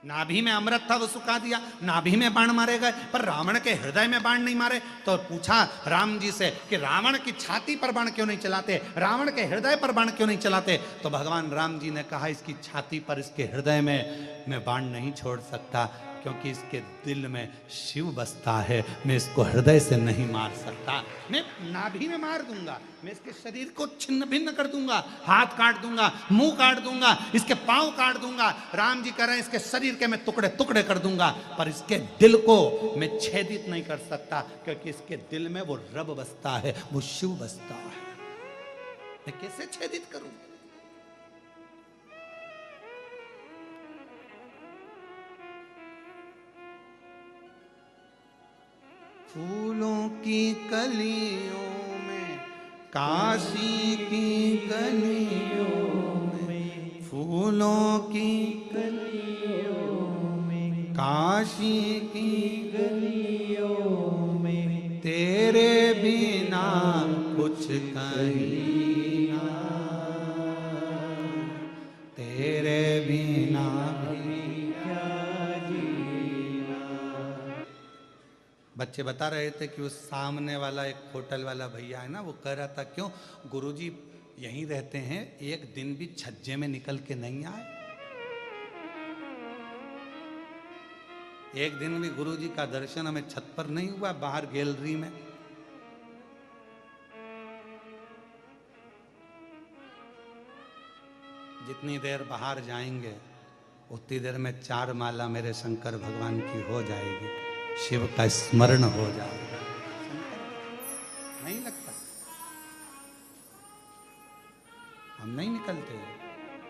नाभि में अमृत था वो सुखा दिया, नाभि में बाण मारे गए, पर रावण के हृदय में बाण नहीं मारे। तो पूछा राम जी से कि रावण की छाती पर बाण क्यों नहीं चलाते, रावण के हृदय पर बाण क्यों नहीं चलाते? तो भगवान राम जी ने कहा, इसकी छाती पर, इसके हृदय में मैं बाण नहीं छोड़ सकता, क्योंकि इसके दिल में शिव बसता है, मैं इसको हृदय से नहीं मार सकता। मैं नाभि में मार दूंगा, मैं इसके शरीर को छिन्न भिन्न कर दूंगा, हाथ काट दूंगा, मुंह काट दूंगा, इसके पांव काट दूंगा, राम जी कह रहे हैं इसके शरीर के मैं टुकड़े टुकड़े कर दूंगा, पर इसके दिल को मैं छेदित नहीं कर सकता, क्योंकि इसके दिल में वो रब बसता है, वो शिव बसता है। मैं कैसे छेदित करूं? फूलों की कलियों में, काशी की गलियों में, फूलों की कलियों में, काशी की गलियों में, तेरे बिना कुछ कहीं ना, तेरे बिना बच्चे बता रहे थे कि उस सामने वाला एक होटल वाला भैया है ना, वो कह रहा था क्यों गुरुजी यहीं रहते हैं, एक दिन भी छज्जे में निकल के नहीं आए, एक दिन भी गुरुजी का दर्शन हमें छत पर नहीं हुआ, बाहर गैलरी में। जितनी देर बाहर जाएंगे उतनी देर में 4 माला मेरे शंकर भगवान की हो जाएगी, शिव का स्मरण हो जाएगा। नहीं लगता, हम नहीं निकलते।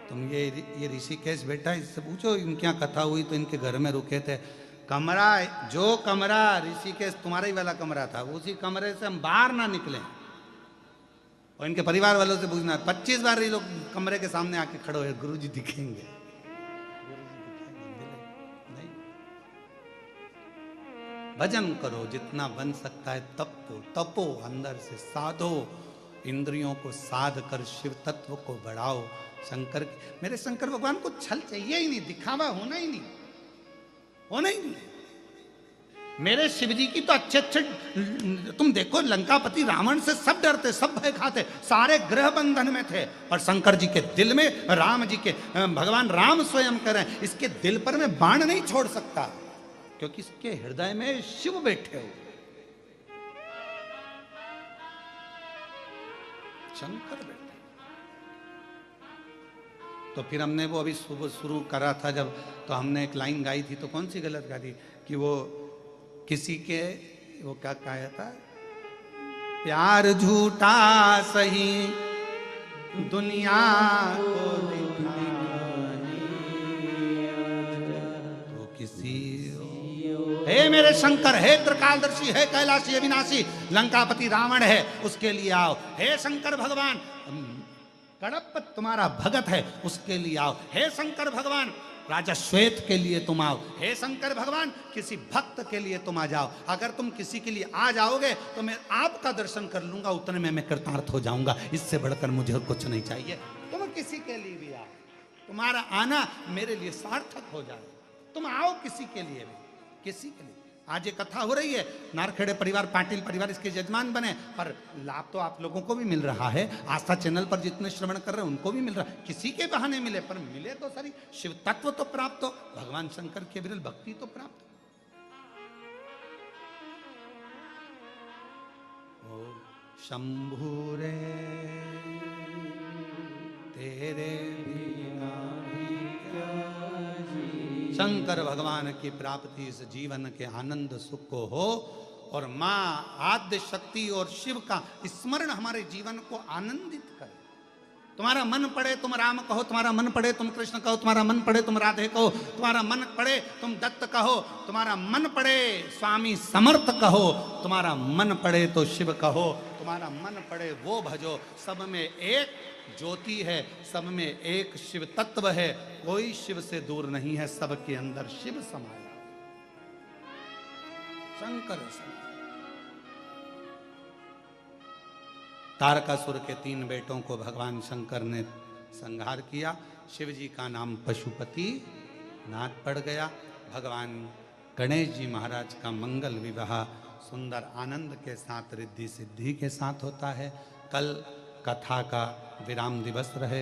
तुम ये ऋषिकेश बैठा, इससे पूछो इनके यहाँ कथा हुई तो इनके घर में रुके थे, कमरा, जो कमरा ऋषिकेश तुम्हारा ही वाला कमरा था, उसी कमरे से हम बाहर ना निकले। और इनके परिवार वालों से पूछना, 25 बार ये लोग कमरे के सामने आके खड़े हुए, गुरुजी दिखेंगे, भजन करो जितना बन सकता है, तपो अंदर से साधो, इंद्रियों को साध कर शिव तत्व को बढ़ाओ। शंकर, मेरे शंकर भगवान को छल चाहिए ही नहीं, दिखावा होना ही नहीं, होना ही नहीं। मेरे शिव जी की तो अच्छे अच्छे, तुम देखो लंकापति रावण से सब डरते, सब भय खाते, सारे ग्रह बंधन में थे, और शंकर जी के दिल में, राम जी के, भगवान राम स्वयं कह रहे हैं इसके दिल पर मैं बाण नहीं छोड़ सकता, क्योंकि इसके हृदय में शिव बैठे हो। शंकर बैठे। तो फिर हमने वो अभी सुबह शुरू करा था जब, तो हमने एक लाइन गाई थी, तो कौन सी गलत गा दी कि वो किसी के, वो क्या कहा था, प्यार झूठा सही दुनिया को दिखाने तो किसी, हे मेरे शंकर, हे त्रिकालदर्शी, हे कैलाशी अविनाशी, लंकापति रावण है उसके लिए आओ। हे शंकर भगवान, कड़प तुम्हारा भगत है उसके लिए आओ। हे शंकर भगवान, राजा श्वेत के लिए तुम आओ। हे शंकर भगवान, किसी भक्त के लिए तुम आ जाओ। अगर तुम किसी के लिए आ जाओगे तो मैं आपका दर्शन कर लूंगा, उतने में मैं कृतार्थ हो जाऊंगा। इससे बढ़कर मुझे कुछ नहीं चाहिए। तुम किसी के लिए भी आओ, तुम्हारा आना मेरे लिए सार्थक हो जाए। तुम आओ किसी के लिए भी, किसी के लिए। आज ये कथा हो रही है, नारखेड़े परिवार, पाटिल परिवार इसके यजमान बने, पर लाभ तो आप लोगों को भी मिल रहा है। आस्था चैनल पर जितने श्रवण कर रहे हैं उनको भी मिल रहा है। किसी के बहाने मिले, पर मिले तो सारी शिव तत्व तो प्राप्त हो, भगवान शंकर के विरल भक्ति तो प्राप्त हो। ओ शंभु रे तेरे बिना भी क्या जी। शंकर भगवान की प्राप्ति इस जीवन के आनंद सुख को हो, और मां आद्य शक्ति और शिव का स्मरण हमारे जीवन को आनंदित करे। तुम्हारा मन पड़े तुम राम कहो, तुम्हारा मन पड़े तुम कृष्ण कहो, तुम्हारा मन पड़े तुम राधे कहो, तुम्हारा मन पड़े तुम दत्त कहो, तुम्हारा मन पड़े स्वामी समर्थ कहो, तुम्हारा मन पड़े तो शिव कहो, तुम्हारा मन पड़े वो भजो। सब में एक ज्योति है, सब में एक शिव तत्व है, कोई शिव से दूर नहीं है, सबके अंदर शिव समाया। शंकर तारकासुर के 3 बेटों को भगवान शंकर ने संहार किया। शिव जी का नाम पशुपति नाथ पड़ गया। भगवान गणेश जी महाराज का मंगल विवाह सुंदर आनंद के साथ, रिद्धि सिद्धि के साथ होता है। कल कथा का विराम दिवस रहे।